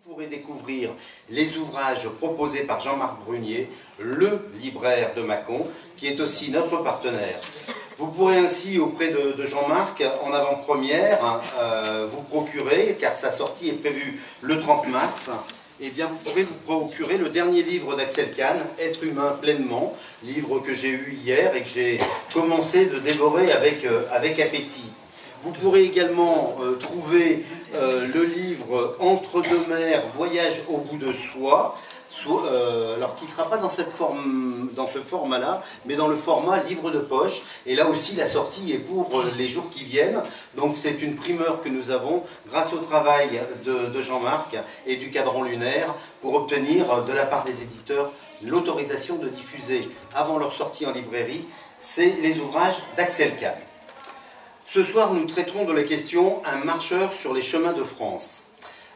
pourrez découvrir les ouvrages proposés par Jean-Marc Brunier, le libraire de Mâcon, qui est aussi notre partenaire. Vous pourrez ainsi, auprès de Jean-Marc, en avant-première, vous procurer, car sa sortie est prévue le 30 mars, eh bien, vous pourrez vous procurer le dernier livre d'Axel Kahn, Être humain pleinement, livre que j'ai eu hier et que j'ai commencé de dévorer avec appétit. Vous pourrez également trouver le livre Entre deux mers, Voyage au bout de soi, alors qui ne sera pas dans ce format-là, mais dans le format livre de poche. Et là aussi, la sortie est pour les jours qui viennent. Donc c'est une primeur que nous avons grâce au travail de Jean-Marc et du Cadran Lunaire pour obtenir de la part des éditeurs l'autorisation de diffuser avant leur sortie en librairie les ouvrages d'Axel Kahn. Ce soir, nous traiterons de la question « Un marcheur sur les chemins de France ».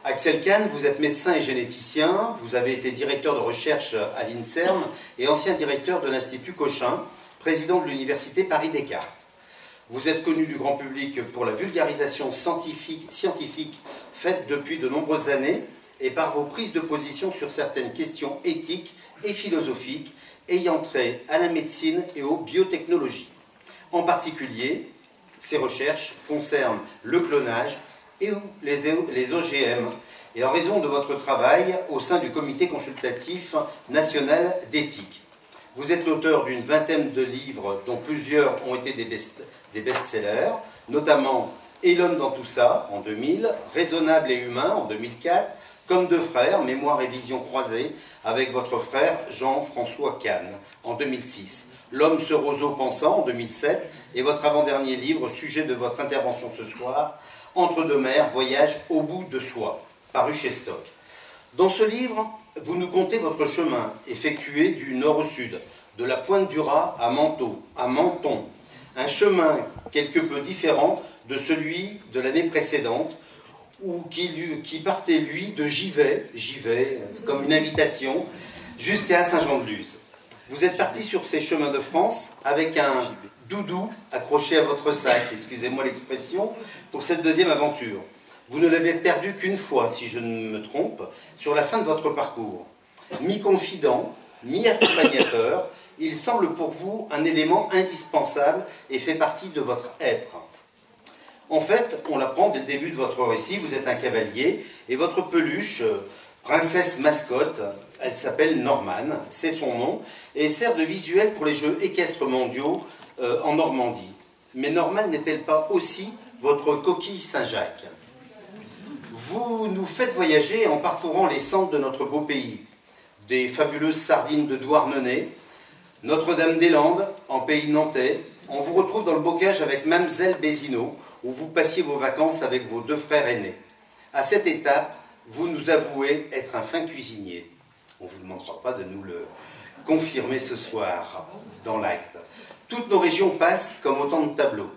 Axel Kahn, vous êtes médecin et généticien, vous avez été directeur de recherche à l'INSERM et ancien directeur de l'Institut Cochin, président de l'Université Paris-Descartes. Vous êtes connu du grand public pour la vulgarisation scientifique faite depuis de nombreuses années et par vos prises de position sur certaines questions éthiques et philosophiques ayant trait à la médecine et aux biotechnologies. En particulier, ces recherches concernent le clonage et les OGM, et en raison de votre travail au sein du Comité consultatif national d'éthique. Vous êtes l'auteur d'une vingtaine de livres, dont plusieurs ont été des best-sellers, notamment Et l'homme dans tout ça, en 2000, Raisonnable et humain, en 2004, Comme deux frères, Mémoire et vision croisée, avec votre frère Jean-François Kahn, en 2006. L'homme ce roseau pensant, en 2007, et votre avant-dernier livre, sujet de votre intervention ce soir, Entre deux mers, Voyage au bout de soi, paru chez Stock. Dans ce livre, vous nous contez votre chemin, effectué du nord au sud, de la Pointe du Raz à Menton, un chemin quelque peu différent de celui de l'année précédente, qui partait, lui, de J'y vais, comme une invitation, jusqu'à Saint-Jean-de-Luz. Vous êtes parti sur ces chemins de France avec un doudou accroché à votre sac, excusez-moi l'expression, pour cette deuxième aventure. Vous ne l'avez perdu qu'une fois, si je ne me trompe, sur la fin de votre parcours. Mi-confident, mi-accompagnateur, il semble pour vous un élément indispensable et fait partie de votre être. En fait, on l'apprend dès le début de votre récit, vous êtes un cavalier, et votre peluche, princesse mascotte, elle s'appelle Norman, c'est son nom, et sert de visuel pour les Jeux équestres mondiaux en Normandie. Mais Norman n'est-elle pas aussi votre coquille Saint-Jacques? Vous nous faites voyager en parcourant les centres de notre beau pays, des fabuleuses sardines de Douarnenez, Notre-Dame-des-Landes, en pays nantais. On vous retrouve dans le bocage avec Mamselle Bézineau, où vous passiez vos vacances avec vos deux frères aînés. À cette étape, vous nous avouez être un fin cuisinier. On ne vous demandera pas de nous le confirmer ce soir dans l'acte. Toutes nos régions passent comme autant de tableaux.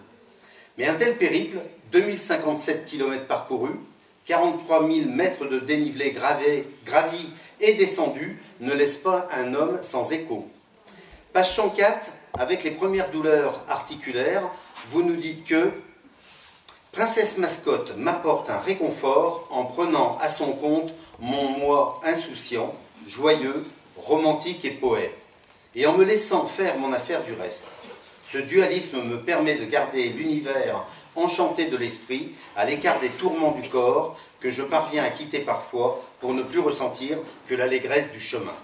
Mais un tel périple, 2057 km parcourus, 43 000 mètres de dénivelé gravis et descendus, ne laisse pas un homme sans écho. Page 104, avec les premières douleurs articulaires, vous nous dites que Princesse Mascotte m'apporte un réconfort en prenant à son compte mon moi insouciant, joyeux, romantique et poète, et en me laissant faire mon affaire du reste. Ce dualisme me permet de garder l'univers enchanté de l'esprit à l'écart des tourments du corps que je parviens à quitter parfois pour ne plus ressentir que l'allégresse du chemin.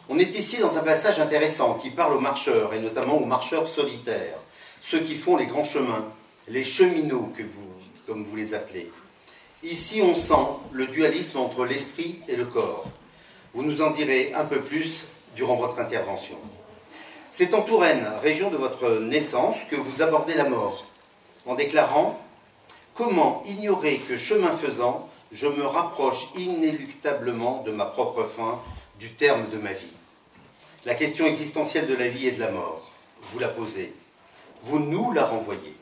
On est ici dans un passage intéressant qui parle aux marcheurs, et notamment aux marcheurs solitaires, ceux qui font les grands chemins, les cheminots, comme vous les appelez. Ici, on sent le dualisme entre l'esprit et le corps. Vous nous en direz un peu plus durant votre intervention. C'est en Touraine, région de votre naissance, que vous abordez la mort, en déclarant « Comment ignorer que, chemin faisant, je me rapproche inéluctablement de ma propre fin, du terme de ma vie ?» La question existentielle de la vie et de la mort, vous la posez. Vous nous la renvoyez.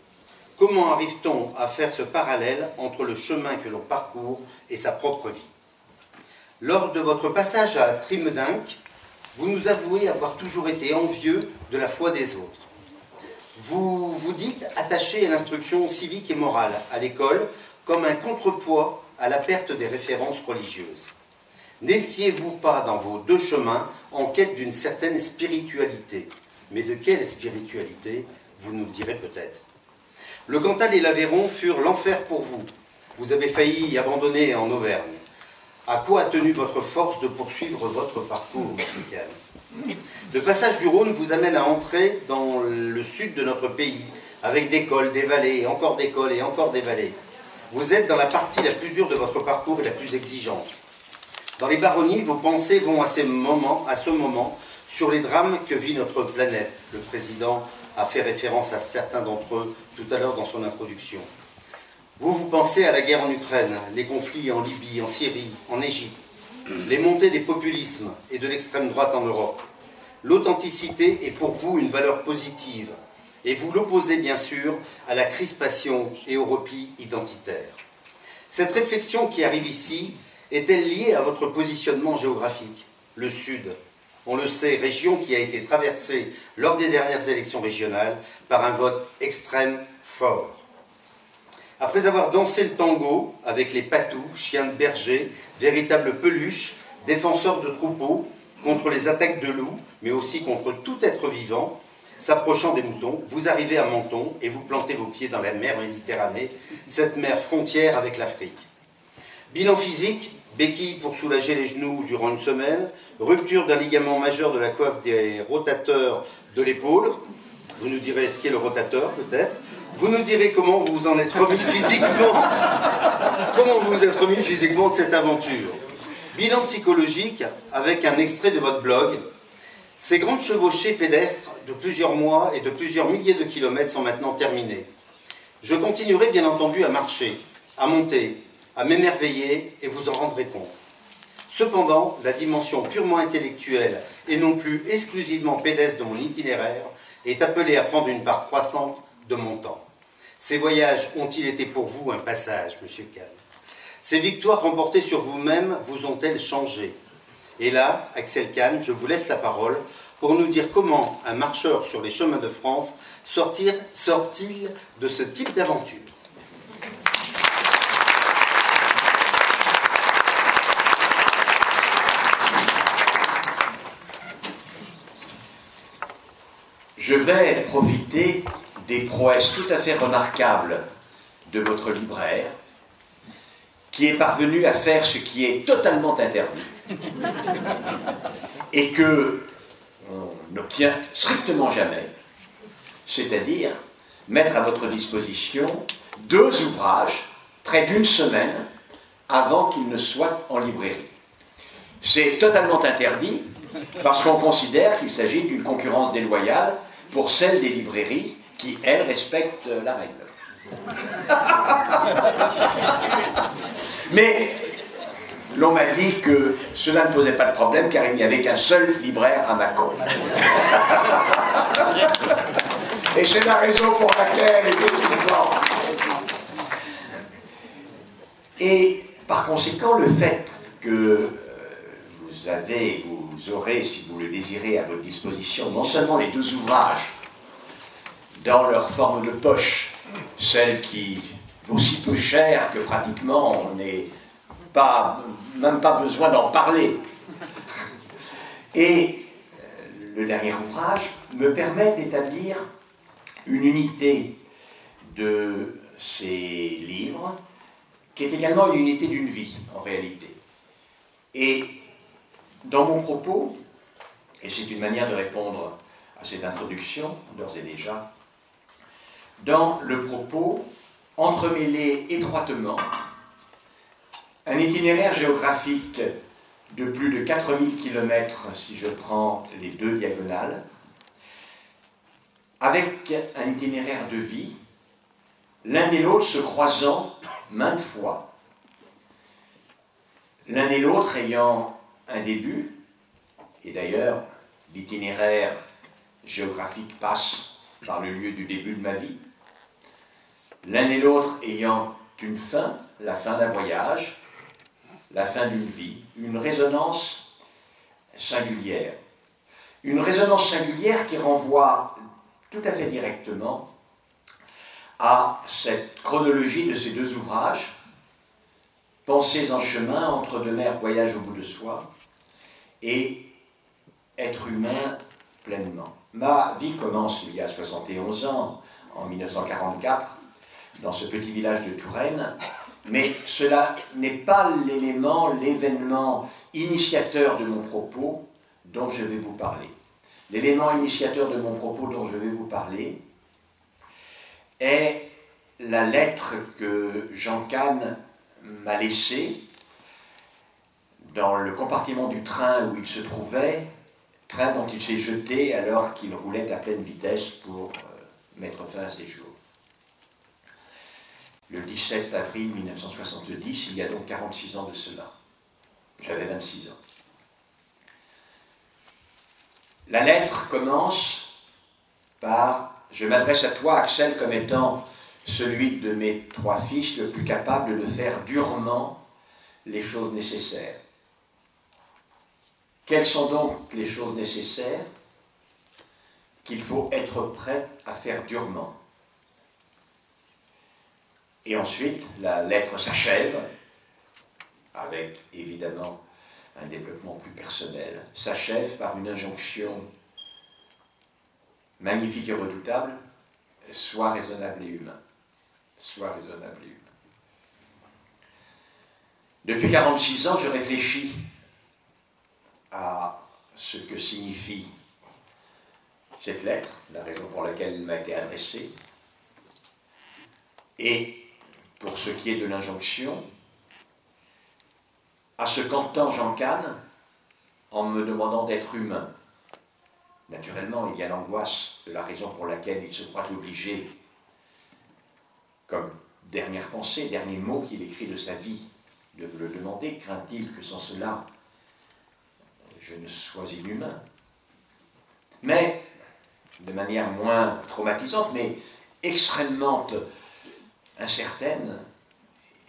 Comment arrive-t-on à faire ce parallèle entre le chemin que l'on parcourt et sa propre vie? Lors de votre passage à Trimedinck, vous nous avouez avoir toujours été envieux de la foi des autres. Vous vous dites attaché à l'instruction civique et morale à l'école comme un contrepoids à la perte des références religieuses. N'étiez-vous pas dans vos deux chemins en quête d'une certaine spiritualité? Mais de quelle spiritualité? Vous nous le direz peut-être. Le Cantal et l'Aveyron furent l'enfer pour vous. Vous avez failli y abandonner en Auvergne. À quoi a tenu votre force de poursuivre votre parcours, monsieur Kahn? Le passage du Rhône vous amène à entrer dans le sud de notre pays, avec des cols, des vallées, encore des cols et encore des vallées. Vous êtes dans la partie la plus dure de votre parcours et la plus exigeante. Dans les baronnies, vos pensées vont à ce moment, sur les drames que vit notre planète. Le président a fait référence à certains d'entre eux tout à l'heure dans son introduction. Vous pensez à la guerre en Ukraine, les conflits en Libye, en Syrie, en Égypte, les montées des populismes et de l'extrême droite en Europe. L'authenticité est pour vous une valeur positive, et vous l'opposez bien sûr à la crispation et au repli identitaire. Cette réflexion qui arrive ici est-elle liée à votre positionnement géographique? Le Sud, on le sait, région qui a été traversée lors des dernières élections régionales par un vote extrême fort. Après avoir dansé le tango avec les patous, chiens de berger, véritables peluches, défenseurs de troupeaux, contre les attaques de loups, mais aussi contre tout être vivant, s'approchant des moutons, vous arrivez à Menton et vous plantez vos pieds dans la mer Méditerranée, cette mer frontière avec l'Afrique. Bilan physique, béquille pour soulager les genoux durant une semaine, rupture d'un ligament majeur de la coiffe des rotateurs de l'épaule. Vous nous direz ce qu'est le rotateur, peut-être. Vous nous direz comment vous vous en êtes remis physiquement. Comment vous vous êtes remis physiquement de cette aventure. Bilan psychologique avec un extrait de votre blog. Ces grandes chevauchées pédestres de plusieurs mois et de plusieurs milliers de kilomètres sont maintenant terminées. Je continuerai bien entendu à marcher, à monter, à m'émerveiller et vous en rendrez compte. Cependant, la dimension purement intellectuelle et non plus exclusivement pédestre de mon itinéraire est appelée à prendre une part croissante de mon temps. Ces voyages ont-ils été pour vous un passage, monsieur Kahn? Ces victoires remportées sur vous-même vous ont-elles changé? Et là, Axel Kahn, je vous laisse la parole pour nous dire comment un marcheur sur les chemins de France sort-il de ce type d'aventure. Je vais profiter des prouesses tout à fait remarquables de votre libraire, qui est parvenu à faire ce qui est totalement interdit et que on n'obtient strictement jamais, c'est-à-dire mettre à votre disposition 2 ouvrages près d'une semaine avant qu'ils ne soient en librairie. C'est totalement interdit parce qu'on considère qu'il s'agit d'une concurrence déloyale pour celles des librairies qui, elles, respectent la règle. Mais l'on m'a dit que cela ne posait pas de problème car il n'y avait qu'un seul libraire à Mâcon. Et c'est la raison pour laquelle, effectivement. Et par conséquent, le fait que vous aurez, si vous le désirez, à votre disposition, non seulement les 2 ouvrages dans leur forme de poche, celle qui vaut si peu cher que pratiquement on n'a même pas besoin d'en parler. Et le dernier ouvrage me permet d'établir une unité de ces livres, qui est également une unité d'une vie, en réalité. Et dans mon propos, et c'est une manière de répondre à cette introduction, d'ores et déjà, dans le propos, entremêlé étroitement, un itinéraire géographique de plus de 4000 km, si je prends les 2 diagonales, avec un itinéraire de vie, l'un et l'autre se croisant maintes fois, l'un et l'autre ayant un début, et d'ailleurs l'itinéraire géographique passe par le lieu du début de ma vie, l'un et l'autre ayant une fin, la fin d'un voyage, la fin d'une vie, une résonance singulière. Une résonance singulière qui renvoie tout à fait directement à cette chronologie de ces 2 ouvrages, Pensées en chemin, entre deux mers, voyage au bout de soi, et être humain pleinement. Ma vie commence il y a 71 ans, en 1944, dans ce petit village de Touraine, mais cela n'est pas l'élément, l'événement initiateur de mon propos dont je vais vous parler. L'élément initiateur de mon propos dont je vais vous parler est la lettre que Jean Kahn m'a laissée dans le compartiment du train où il se trouvait, train dont il s'est jeté alors qu'il roulait à pleine vitesse pour mettre fin à ses jours. Le 17 avril 1970, il y a donc 46 ans de cela. J'avais 26 ans. La lettre commence par « Je m'adresse à toi, Axel, comme étant celui de mes 3 fils le plus capable de faire durement les choses nécessaires. » Quelles sont donc les choses nécessaires qu'il faut être prêt à faire durement? Et ensuite, la lettre s'achève, avec évidemment un développement plus personnel, s'achève par une injonction magnifique et redoutable, sois raisonnable et humain. Sois raisonnable et humain. Depuis 46 ans, je réfléchis à ce que signifie cette lettre, la raison pour laquelle elle m'a été adressée, et pour ce qui est de l'injonction, à ce qu'entend Jean Kahn en me demandant d'être humain. Naturellement, il y a l'angoisse de la raison pour laquelle il se croit obligé, comme dernière pensée, dernier mot qu'il écrit de sa vie, de me le demander. Craint-il que sans cela, je ne sois inhumain? Mais, de manière moins traumatisante, mais extrêmement incertaine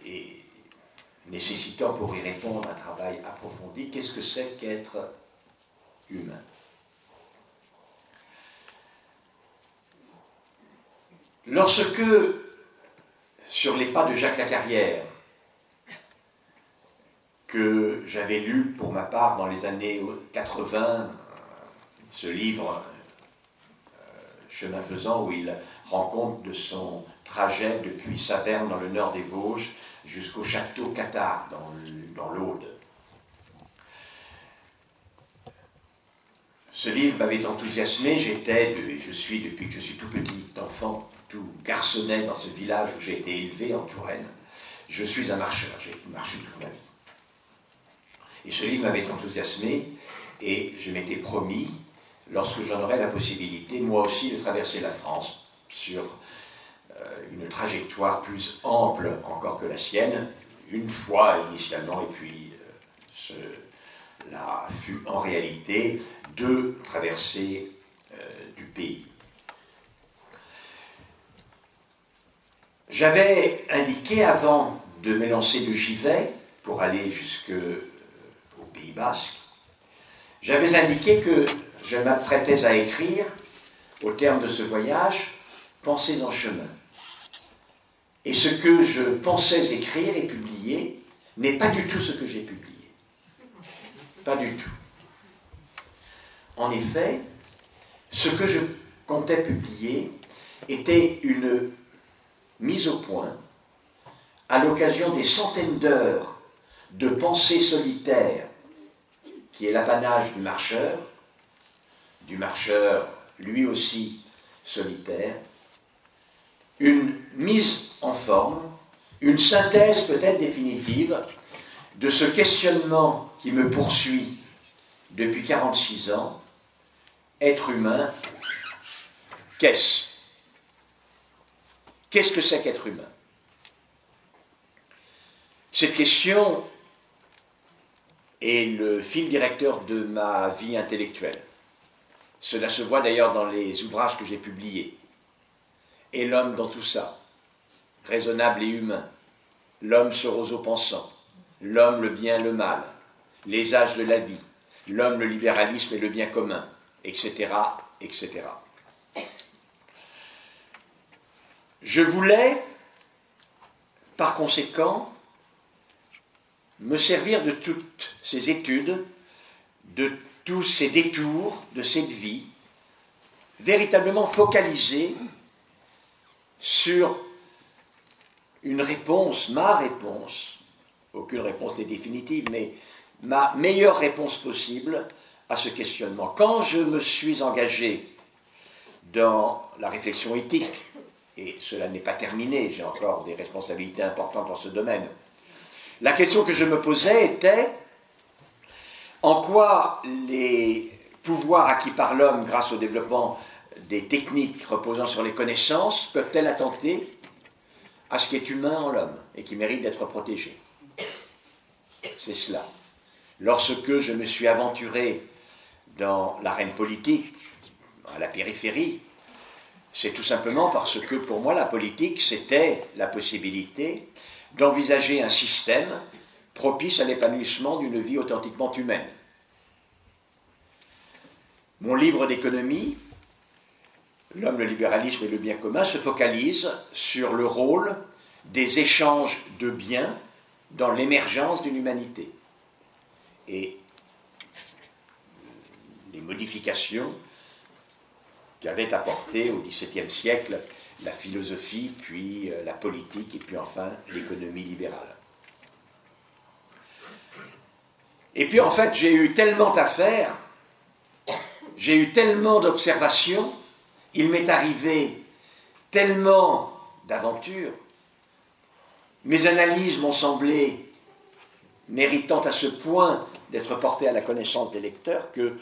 et nécessitant pour y répondre un travail approfondi, qu'est-ce que c'est qu'être humain? Lorsque, sur les pas de Jacques Lacarrière, que j'avais lu pour ma part dans les années 80, ce livre Chemin faisant, où il rend compte de son trajet depuis Saverne dans le nord des Vosges jusqu'au château Cathare dans l'Aude. Ce livre m'avait enthousiasmé, je suis depuis que je suis tout petit enfant, tout garçonnet dans ce village où j'ai été élevé en Touraine. Je suis un marcheur, j'ai marché toute ma vie. Et ce livre m'avait enthousiasmé et je m'étais promis, lorsque j'en aurais la possibilité, moi aussi, de traverser la France sur une trajectoire plus ample encore que la sienne, une fois initialement, et puis cela fut en réalité 2 traversées du pays. J'avais indiqué avant de m'élancer de Givet pour aller jusqu'au Pays Basque, j'avais indiqué que je m'apprêtais à écrire, au terme de ce voyage, Pensées en chemin. Et ce que je pensais écrire et publier n'est pas du tout ce que j'ai publié. Pas du tout. En effet, ce que je comptais publier était une mise au point, à l'occasion des centaines d'heures de pensées solitaires, qui est l'apanage du marcheur lui aussi solitaire, une mise en forme, une synthèse peut-être définitive de ce questionnement qui me poursuit depuis 46 ans. Être humain, qu'est-ce? Qu'est-ce que c'est qu'être humain? Cette question est le fil directeur de ma vie intellectuelle. Cela se voit d'ailleurs dans les ouvrages que j'ai publiés. Et l'homme dans tout ça, raisonnable et humain, l'homme ce roseau pensant, l'homme le bien et le mal, les âges de la vie, l'homme le libéralisme et le bien commun, etc., etc. Je voulais, par conséquent, me servir de toutes ces études, de tous ces détours de cette vie, véritablement focalisée sur une réponse, ma réponse, aucune réponse n'est définitive, mais ma meilleure réponse possible à ce questionnement. Quand je me suis engagé dans la réflexion éthique, et cela n'est pas terminé, j'ai encore des responsabilités importantes dans ce domaine, la question que je me posais était en quoi les pouvoirs acquis par l'homme grâce au développement des techniques reposant sur les connaissances peuvent-elles attenter à ce qui est humain en l'homme et qui mérite d'être protégé. C'est cela. Lorsque je me suis aventuré dans l'arène politique, à la périphérie, c'est tout simplement parce que pour moi la politique c'était la possibilité d'envisager un système propice à l'épanouissement d'une vie authentiquement humaine. Mon livre d'économie, L'homme, le libéralisme et le bien commun, se focalise sur le rôle des échanges de biens dans l'émergence d'une humanité. Et les modifications qu'avait apportées au XVIIe siècle la philosophie, puis la politique, et puis enfin l'économie libérale. Et puis en fait, j'ai eu tellement à faire, j'ai eu tellement d'observations, il m'est arrivé tellement d'aventures, mes analyses m'ont semblé méritant à ce point d'être portées à la connaissance des lecteurs que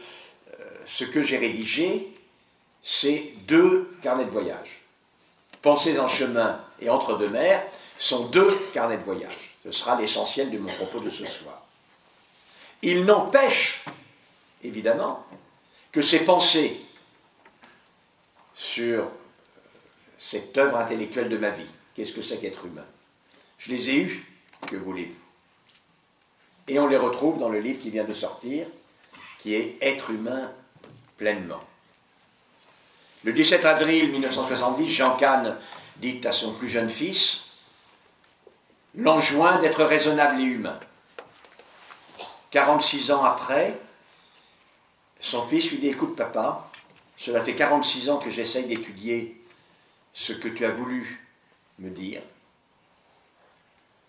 ce que j'ai rédigé, c'est 2 carnets de voyage. Pensées en chemin et Entre deux mers sont 2 carnets de voyage. Ce sera l'essentiel de mon propos de ce soir. Il n'empêche, évidemment, que ces pensées sur cette œuvre intellectuelle de ma vie, qu'est-ce que c'est qu'être humain? Je les ai eues, que voulez-vous? Et on les retrouve dans le livre qui vient de sortir, qui est Être humain pleinement. Le 17 avril 1970, Jean Kahn dit à son plus jeune fils, l'enjoint d'être raisonnable et humain. 46 ans après, son fils lui dit, écoute papa, cela fait 46 ans que j'essaye d'étudier ce que tu as voulu me dire.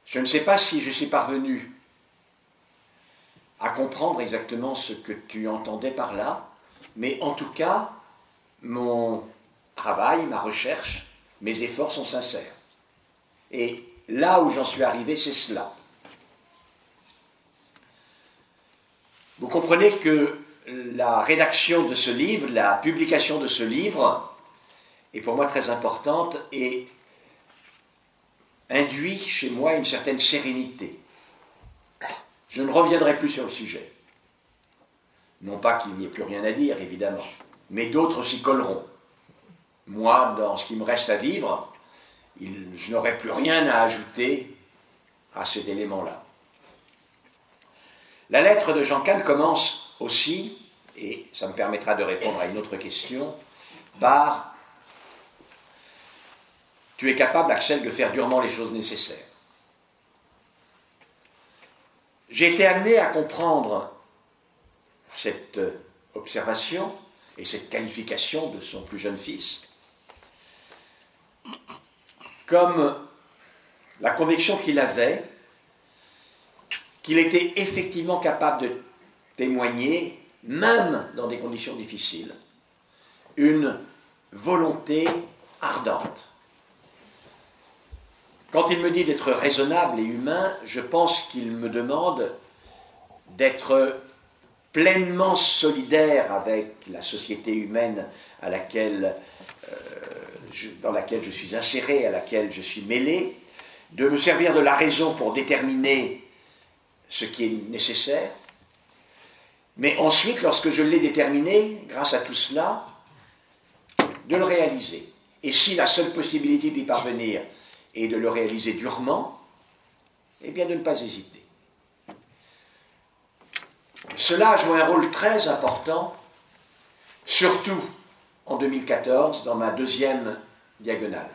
Je ne sais pas si je suis parvenu à comprendre exactement ce que tu entendais par là, mais en tout cas, mon travail, ma recherche, mes efforts sont sincères. Et là où j'en suis arrivé, c'est cela. Vous comprenez que la rédaction de ce livre, la publication de ce livre, est pour moi très importante et induit chez moi une certaine sérénité. Je ne reviendrai plus sur le sujet. Non pas qu'il n'y ait plus rien à dire, évidemment, mais d'autres s'y colleront. Moi, dans ce qui me reste à vivre, je n'aurai plus rien à ajouter à cet élément-là. La lettre de Jean Kahn commence aussi, et ça me permettra de répondre à une autre question, par « Tu es capable, Axel, de faire durement les choses nécessaires ». J'ai été amené à comprendre cette observation et cette qualification de son plus jeune fils comme la conviction qu'il avait qu'il était effectivement capable de témoigner, même dans des conditions difficiles, une volonté ardente. Quand il me dit d'être raisonnable et humain, je pense qu'il me demande d'être pleinement solidaire avec la société humaine à laquelle, dans laquelle je suis inséré, à laquelle je suis mêlé, de me servir de la raison pour déterminer ce qui est nécessaire, mais ensuite, lorsque je l'ai déterminé, grâce à tout cela, de le réaliser. Et si la seule possibilité d'y parvenir est de le réaliser durement, eh bien de ne pas hésiter. Cela a joué un rôle très important, surtout en 2014, dans ma 2e diagonale.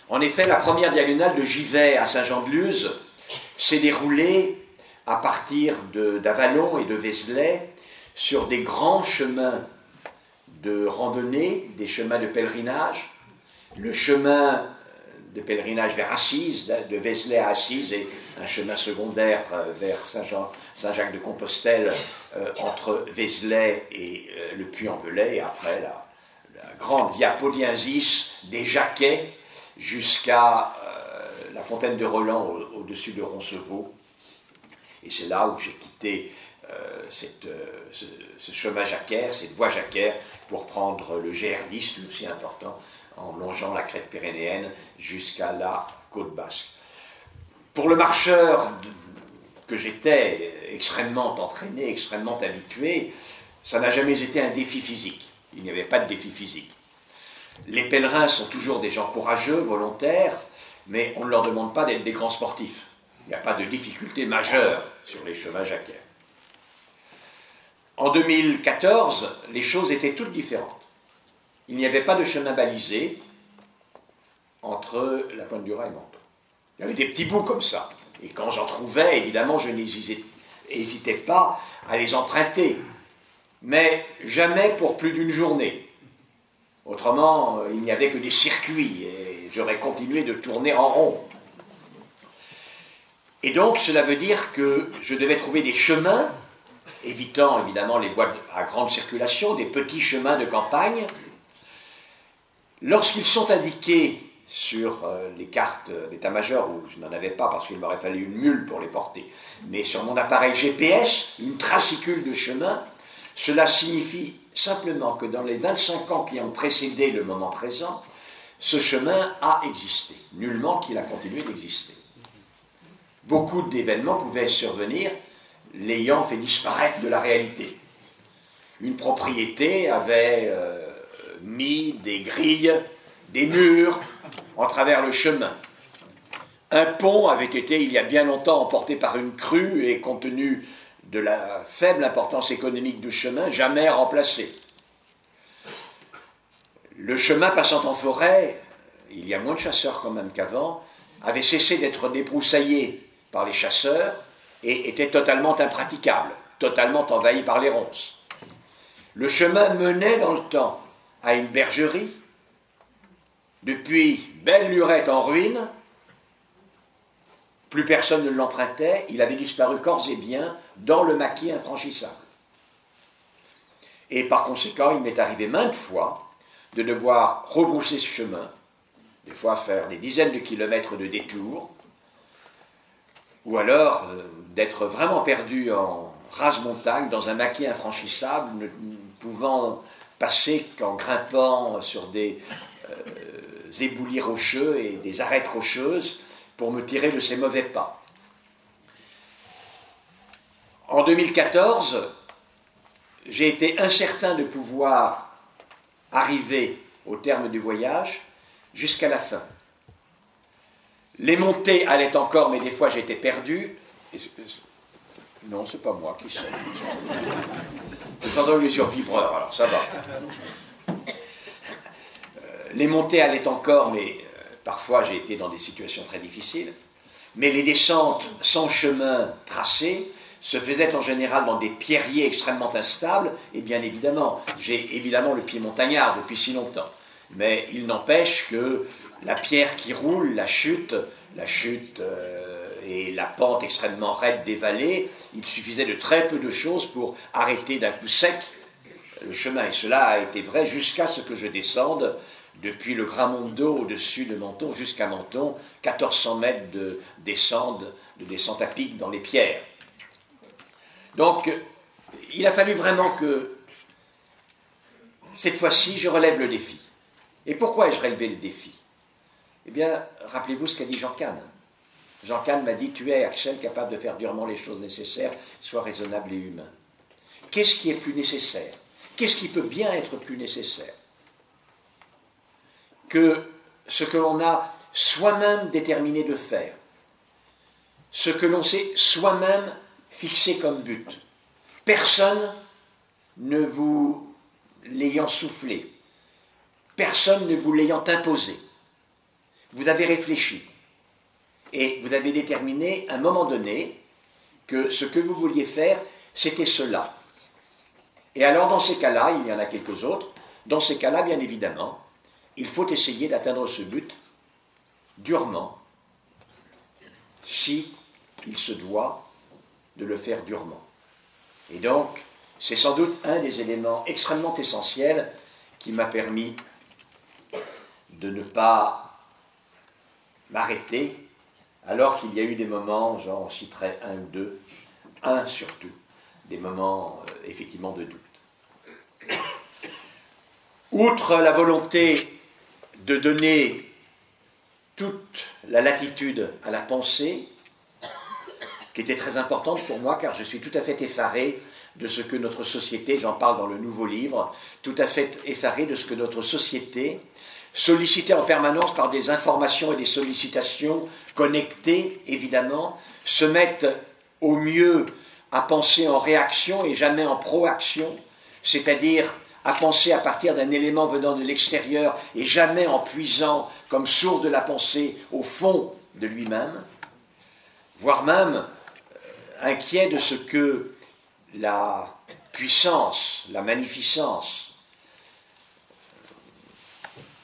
En effet, la première diagonale de Givet à Saint-Jean-de-Luz s'est déroulée à partir d'Avallon et de Vézelay sur des grands chemins de randonnée, des chemins de pèlerinage. Le chemin de pèlerinage vers Assise, de Vézelay à Assise, et un chemin secondaire vers Saint-Jacques-de-Compostelle, entre Vézelay et le Puy-en-Velay, et après la grande Via Podiensis des Jacquets jusqu'à la fontaine de Roland au-dessus de Roncevaux. Et c'est là où j'ai quitté ce chemin jacquaire, cette voie jacquaire, pour prendre le GR10, lui aussi important, en longeant la crête pyrénéenne jusqu'à la côte basque. Pour le marcheur que j'étais, extrêmement entraîné, extrêmement habitué, ça n'a jamais été un défi physique. Il n'y avait pas de défi physique. Les pèlerins sont toujours des gens courageux, volontaires, mais on ne leur demande pas d'être des grands sportifs. Il n'y a pas de difficulté majeure sur les chemins jacquaires. En 2014, les choses étaient toutes différentes. Il n'y avait pas de chemin balisé entre la Pointe du Raz et Menton. Il y avait des petits bouts comme ça. Et quand j'en trouvais, évidemment, je n'hésitais pas à les emprunter. Mais jamais pour plus d'une journée. Autrement, il n'y avait que des circuits et j'aurais continué de tourner en rond. Et donc, cela veut dire que je devais trouver des chemins, évitant évidemment les voies à grande circulation, des petits chemins de campagne. Lorsqu'ils sont indiqués sur les cartes d'état-major, où je n'en avais pas parce qu'il m'aurait fallu une mule pour les porter, mais sur mon appareil GPS, une tracicule de chemin, cela signifie simplement que dans les 25 ans qui ont précédé le moment présent, ce chemin a existé, nullement qu'il a continué d'exister. Beaucoup d'événements pouvaient survenir, l'ayant fait disparaître de la réalité. Une propriété avait mis des grilles, des murs en travers le chemin. Un pont avait été, il y a bien longtemps, emporté par une crue et compte tenu de la faible importance économique du chemin, jamais remplacé. Le chemin passant en forêt, il y a moins de chasseurs quand même qu'avant, avait cessé d'être débroussaillé par les chasseurs et était totalement impraticable, totalement envahi par les ronces. Le chemin menait dans le temps à une bergerie. Depuis Belle-Lurette en ruine, plus personne ne l'empruntait, il avait disparu corps et biens dans le maquis infranchissable. Et par conséquent, il m'est arrivé maintes fois de devoir rebrousser ce chemin, des fois faire des dizaines de kilomètres de détour, ou alors d'être vraiment perdu en rase montagne, dans un maquis infranchissable, ne pouvant passer qu'en grimpant sur des éboulis rocheux et des arêtes rocheuses pour me tirer de ces mauvais pas. En 2014, j'ai été incertain de pouvoir arriver au terme du voyage jusqu'à la fin. Les montées allaient encore, mais des fois j'étais perdu. Non, c'est pas moi qui sais. Je suis entendu sur vibreur, alors ça va. Les montées allaient encore, mais parfois j'ai été dans des situations très difficiles. Mais les descentes sans chemin tracé se faisaient en général dans des pierriers extrêmement instables. Et bien évidemment, j'ai évidemment le pied montagnard depuis si longtemps. Mais il n'empêche que la pierre qui roule, la chute et la pente extrêmement raide des vallées, il suffisait de très peu de choses pour arrêter d'un coup sec le chemin. Et cela a été vrai jusqu'à ce que je descende depuis le Gramondo au-dessus de Menton jusqu'à Menton, 1400 mètres de descente à pic dans les pierres. Donc, il a fallu vraiment que, cette fois-ci, je relève le défi. Et pourquoi ai-je relevé le défi? Eh bien, rappelez-vous ce qu'a dit Jean Cahn. Jean Cahn m'a dit « Tu es, Axel, capable de faire durement les choses nécessaires, sois raisonnable et humain. » Qu'est-ce qui est plus nécessaire? Qu'est-ce qui peut bien être plus nécessaire que ce que l'on a soi-même déterminé de faire, ce que l'on s'est soi-même fixé comme but, personne ne vous l'ayant soufflé, personne ne vous l'ayant imposé. Vous avez réfléchi Et vous avez déterminé à un moment donné que ce que vous vouliez faire, c'était cela. Et alors dans ces cas-là, il y en a quelques autres, dans ces cas-là, bien évidemment, il faut essayer d'atteindre ce but durement, si il se doit de le faire durement. Et donc, c'est sans doute un des éléments extrêmement essentiels qui m'a permis de ne pas m'arrêter, alors qu'il y a eu des moments, j'en citerai un ou deux, un surtout, des moments effectivement de doute. Outre la volonté de donner toute la latitude à la pensée, qui était très importante pour moi, car je suis tout à fait effaré de ce que notre société, j'en parle dans le nouveau livre, tout à fait effaré de ce que notre société, sollicitée en permanence par des informations et des sollicitations connectées, évidemment, se mette au mieux à penser en réaction et jamais en proaction, c'est-à-dire à penser à partir d'un élément venant de l'extérieur et jamais en puisant comme source de la pensée au fond de lui-même, voire même inquiet de ce que la puissance, la magnificence,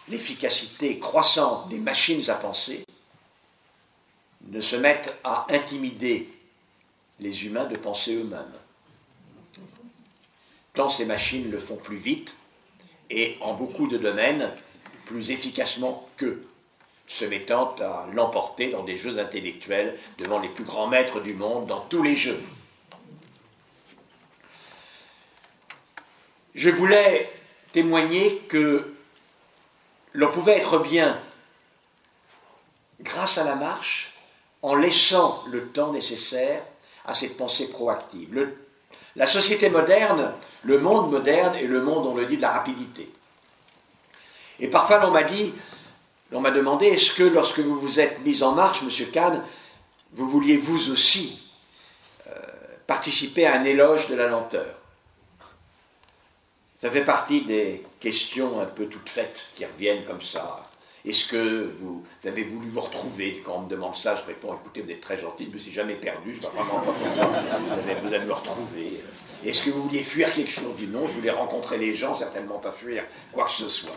l'efficacité croissante des machines à penser ne se mettent à intimider les humains de penser eux-mêmes. Tant ces machines le font plus vite et en beaucoup de domaines plus efficacement qu'eux, se mettant à l'emporter dans des jeux intellectuels devant les plus grands maîtres du monde dans tous les jeux. Je voulais témoigner que l'on pouvait être bien grâce à la marche en laissant le temps nécessaire à cette pensée proactive. La société moderne, le monde moderne est le monde, on le dit, de la rapidité. Et parfois on m'a demandé, est-ce que lorsque vous vous êtes mis en marche, M. Kahn, vous vouliez vous aussi participer à un éloge de la lenteur? Ça fait partie des questions un peu toutes faites qui reviennent comme ça. Est-ce que vous avez voulu vous retrouver? Quand on me demande ça, je réponds, écoutez, vous êtes très gentil, je ne me suis jamais perdu, je ne vais vraiment pas vous allez me retrouver. Est-ce que vous vouliez fuir quelque chose? Du non, je voulais rencontrer les gens, certainement pas fuir quoi que ce soit.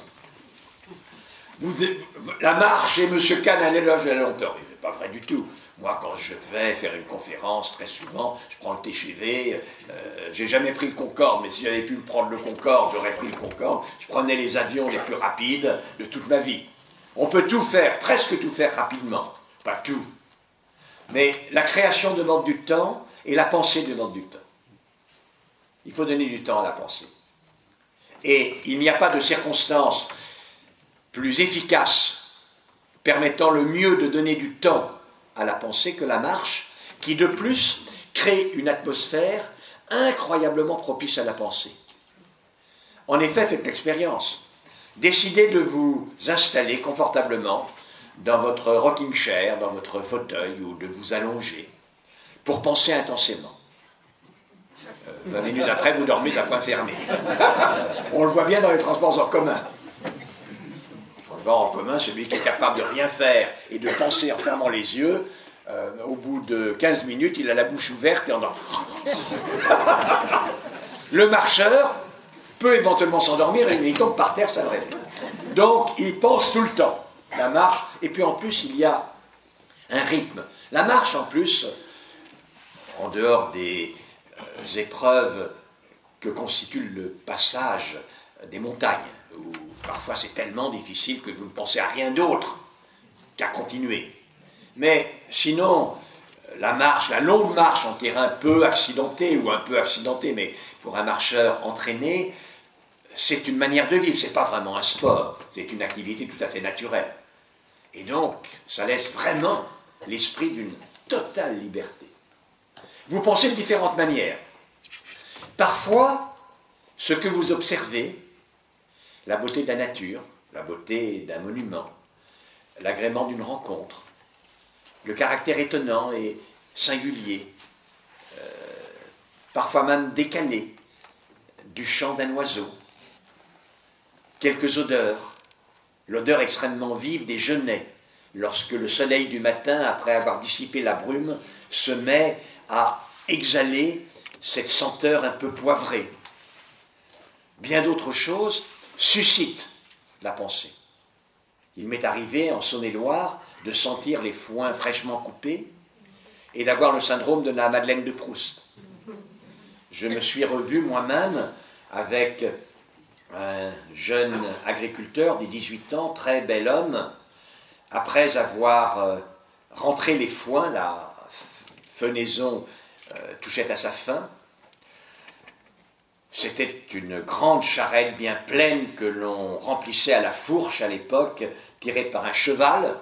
La marche et M. Kahn à l'éloge de la lenteur, ce n'est pas vrai du tout. Moi, quand je vais faire une conférence, très souvent, je prends le TGV, j'ai jamais pris le Concorde, mais si j'avais pu prendre le Concorde, j'aurais pris le Concorde. Je prenais les avions les plus rapides de toute ma vie. On peut tout faire, presque tout faire rapidement, pas tout. Mais la création demande du temps et la pensée demande du temps. Il faut donner du temps à la pensée. Et il n'y a pas de circonstance plus efficace permettant le mieux de donner du temps à la pensée que la marche, qui de plus crée une atmosphère incroyablement propice à la pensée. En effet, faites l'expérience. Décidez de vous installer confortablement dans votre rocking chair, dans votre fauteuil, ou de vous allonger pour penser intensément. 20 minutes après, vous dormez à point fermé. On le voit bien dans les transports en commun. En commun, celui qui est capable de rien faire et de penser en fermant les yeux, au bout de 15 minutes, il a la bouche ouverte et en Le marcheur peut éventuellement s'endormir et il tombe par terre, ça le réveille. Donc, il pense tout le temps. La marche, et puis en plus, il y a un rythme. La marche, en plus, en dehors des épreuves que constitue le passage des montagnes, où parfois c'est tellement difficile que vous ne pensez à rien d'autre qu'à continuer. Mais sinon, la marche, la longue marche en terrain peu accidenté ou un peu accidenté, mais pour un marcheur entraîné, c'est une manière de vivre, c'est pas vraiment un sport, c'est une activité tout à fait naturelle. Et donc, ça laisse vraiment l'esprit d'une totale liberté. Vous pensez de différentes manières. Parfois, ce que vous observez, la beauté de la nature, la beauté d'un monument, l'agrément d'une rencontre, le caractère étonnant et singulier, parfois même décalé, du chant d'un oiseau, quelques odeurs, l'odeur extrêmement vive des genêts, lorsque le soleil du matin, après avoir dissipé la brume, se met à exhaler cette senteur un peu poivrée. Bien d'autres choses suscitent la pensée. Il m'est arrivé en Saône-et-Loire de sentir les foins fraîchement coupés et d'avoir le syndrome de la Madeleine de Proust. Je me suis revu moi-même avec un jeune agriculteur de 18 ans, très bel homme, après avoir rentré les foins, la fenaison touchait à sa fin. C'était une grande charrette bien pleine que l'on remplissait à la fourche à l'époque, tirée par un cheval.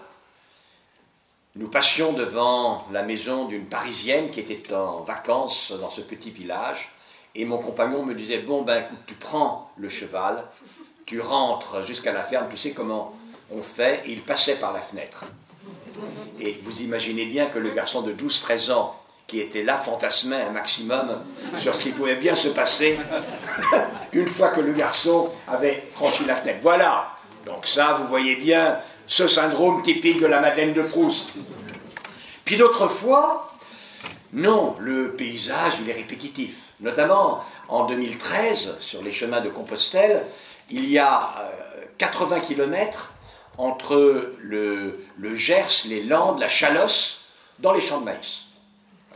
Nous passions devant la maison d'une Parisienne qui était en vacances dans ce petit village, et mon compagnon me disait « Bon, ben écoute, tu prends le cheval, tu rentres jusqu'à la ferme, tu sais comment on fait ?» Et il passait par la fenêtre. Et vous imaginez bien que le garçon de 12-13 ans, qui était là, fantasmait un maximum sur ce qui pouvait bien se passer une fois que le garçon avait franchi la fenêtre. Voilà, donc ça, vous voyez bien ce syndrome typique de la Madeleine de Proust. Puis d'autres fois, non, le paysage, il est répétitif. Notamment, en 2013, sur les chemins de Compostelle, il y a 80 km entre le Gers, les Landes, la Chalosse, dans les champs de maïs.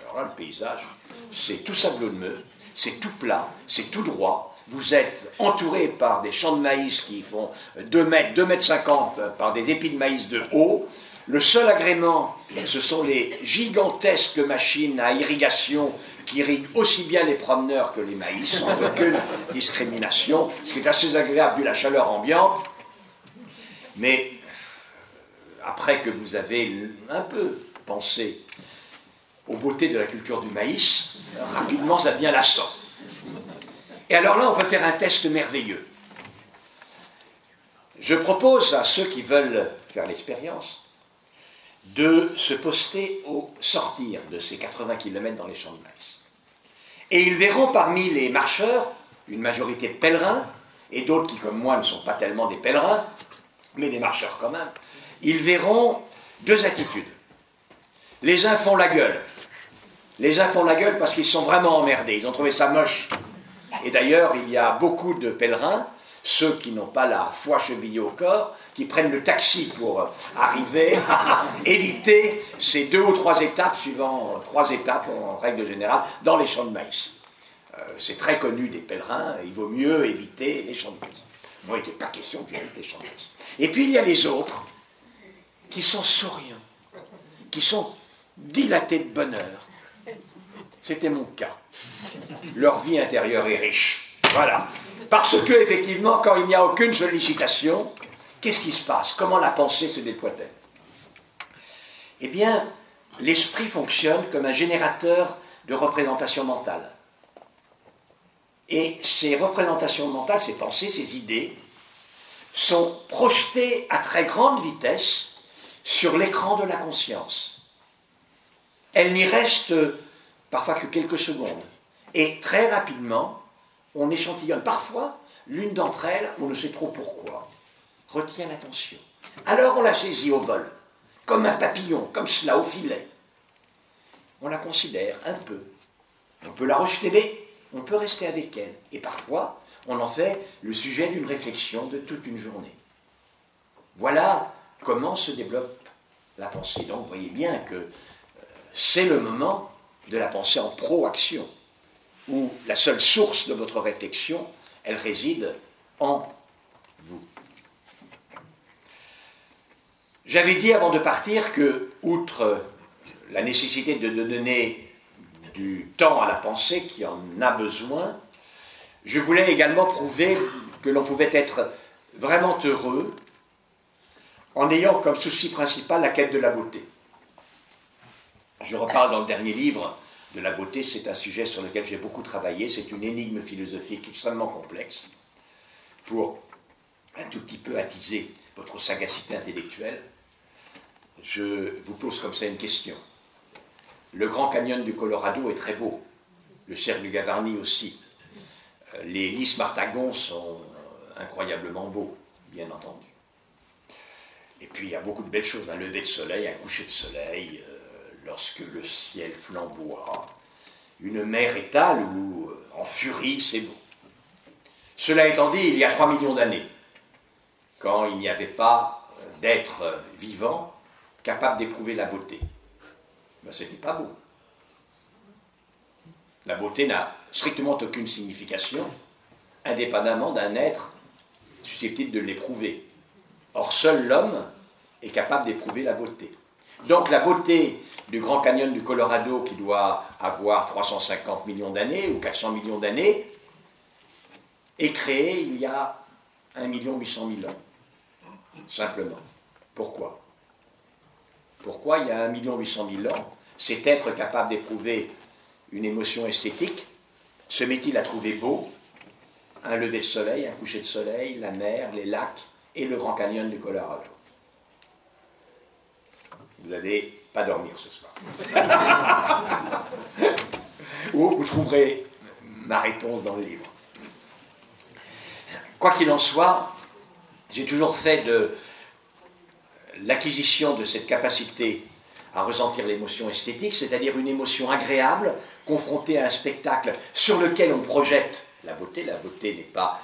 Alors là, le paysage, c'est tout sablonneux, c'est tout plat, c'est tout droit. Vous êtes entouré par des champs de maïs qui font 2 mètres, 2 mètres 50 par des épis de maïs de haut. Le seul agrément, ce sont les gigantesques machines à irrigation qui irriguent aussi bien les promeneurs que les maïs, sans aucune discrimination, ce qui est assez agréable vu la chaleur ambiante. Mais après que vous avez un peu pensé aux beautés de la culture du maïs, rapidement ça devient lassant. Et alors là, on peut faire un test merveilleux. Je propose à ceux qui veulent faire l'expérience de se poster au sortir de ces 80 km dans les champs de maïs. Et ils verront parmi les marcheurs une majorité de pèlerins, et d'autres qui, comme moi, ne sont pas tellement des pèlerins, mais des marcheurs quand même. Ils verront 2 attitudes. Les uns font la gueule. Les uns font la gueule parce qu'ils sont vraiment emmerdés, ils ont trouvé ça moche. Et d'ailleurs, il y a beaucoup de pèlerins, ceux qui n'ont pas la foi chevillée au corps, qui prennent le taxi pour arriver à éviter ces 2 ou 3 étapes, suivant 3 étapes en règle générale, dans les champs de maïs. C'est très connu des pèlerins, il vaut mieux éviter les champs de maïs. Moi, il n'était pas question que j'évite les champs de maïs. Et puis il y a les autres, qui sont souriants, qui sont dilatés de bonheur. C'était mon cas. Leur vie intérieure est riche. Voilà. Parce que, effectivement, quand il n'y a aucune sollicitation, qu'est-ce qui se passe? Comment la pensée se déploie-t-elle? Eh bien, l'esprit fonctionne comme un générateur de représentations mentales. Et ces représentations mentales, ces pensées, ces idées, sont projetées à très grande vitesse sur l'écran de la conscience. Elles n'y restent parfois que quelques secondes. Et très rapidement, on échantillonne. Parfois, l'une d'entre elles, on ne sait trop pourquoi, retient l'attention. Alors on la saisit au vol, comme un papillon, comme cela, au filet. On la considère un peu. On peut la rejeter, mais on peut rester avec elle. Et parfois, on en fait le sujet d'une réflexion de toute une journée. Voilà comment se développe la pensée. Donc vous voyez bien que c'est le moment de la pensée en proaction, où la seule source de votre réflexion, elle réside en vous. J'avais dit avant de partir que, outre la nécessité de donner du temps à la pensée qui en a besoin, je voulais également prouver que l'on pouvait être vraiment heureux en ayant comme souci principal la quête de la beauté. Je reparle dans le dernier livre de la beauté, c'est un sujet sur lequel j'ai beaucoup travaillé, c'est une énigme philosophique extrêmement complexe. Pour un tout petit peu attiser votre sagacité intellectuelle, je vous pose comme ça une question. Le Grand Canyon du Colorado est très beau, le cercle du Gavarnie aussi. Les lys Martagon sont incroyablement beaux, bien entendu. Et puis il y a beaucoup de belles choses, un lever de soleil, un coucher de soleil, lorsque le ciel flamboie, une mer étale ou en furie, c'est beau. Cela étant dit, il y a 3 millions d'années, quand il n'y avait pas d'être vivant capable d'éprouver la beauté, ben, ce n'était pas beau. La beauté n'a strictement aucune signification, indépendamment d'un être susceptible de l'éprouver. Or, seul l'homme est capable d'éprouver la beauté. Donc la beauté du Grand Canyon du Colorado, qui doit avoir 350 millions d'années ou 400 millions d'années, est créée il y a 1 800 000 ans. Simplement. Pourquoi? Pourquoi il y a 1 800 000 ans, cet être capable d'éprouver une émotion esthétique se met-il à trouver beau un lever de soleil, un coucher de soleil, la mer, les lacs et le Grand Canyon du Colorado? Vous n'allez pas dormir ce soir. Ou vous trouverez ma réponse dans le livre. Quoi qu'il en soit, j'ai toujours fait de l'acquisition de cette capacité à ressentir l'émotion esthétique, c'est-à-dire une émotion agréable, confrontée à un spectacle sur lequel on projette la beauté. La beauté n'est pas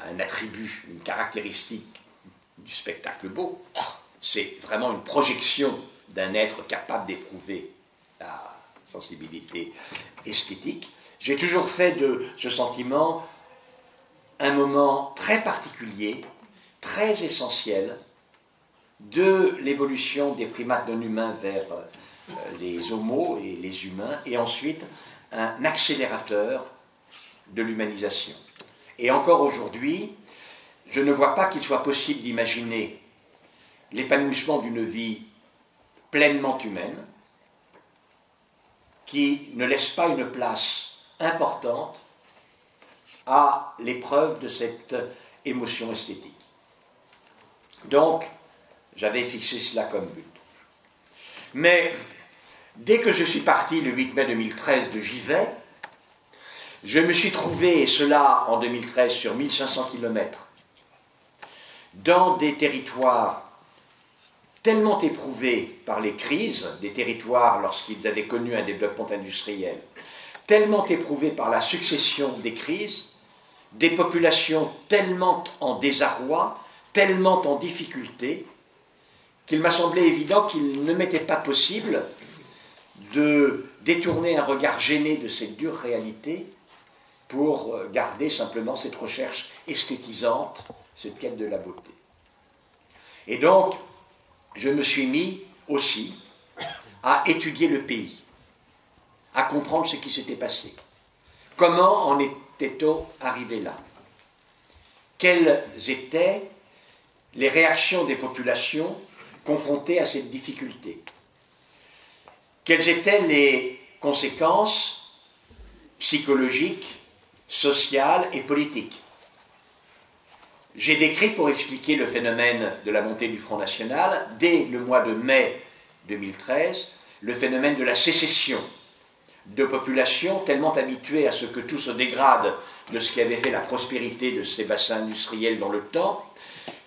un attribut, une caractéristique du spectacle beau, c'est vraiment une projection d'un être capable d'éprouver la sensibilité esthétique. J'ai toujours fait de ce sentiment un moment très particulier, très essentiel de l'évolution des primates non humains vers les homos et les humains, et ensuite un accélérateur de l'humanisation. Et encore aujourd'hui, je ne vois pas qu'il soit possible d'imaginer l'épanouissement d'une vie pleinement humaine qui ne laisse pas une place importante à l'épreuve de cette émotion esthétique. Donc, j'avais fixé cela comme but. Mais dès que je suis parti le 8 mai 2013 de Givet, je me suis trouvé, et cela en 2013 sur 1500 km, dans des territoires tellement éprouvés par les crises, des territoires lorsqu'ils avaient connu un développement industriel, tellement éprouvés par la succession des crises, des populations tellement en désarroi, tellement en difficulté, qu'il m'a semblé évident qu'il ne m'était pas possible de détourner un regard gêné de cette dure réalité pour garder simplement cette recherche esthétisante, cette quête de la beauté. Et donc, je me suis mis aussi à étudier le pays, à comprendre ce qui s'était passé. Comment en était-on arrivé là? Quelles étaient les réactions des populations confrontées à cette difficulté? Quelles étaient les conséquences psychologiques, sociales et politiques? J'ai décrit, pour expliquer le phénomène de la montée du Front National, dès le mois de mai 2013, le phénomène de la sécession de populations tellement habituées à ce que tout se dégrade de ce qui avait fait la prospérité de ces bassins industriels dans le temps,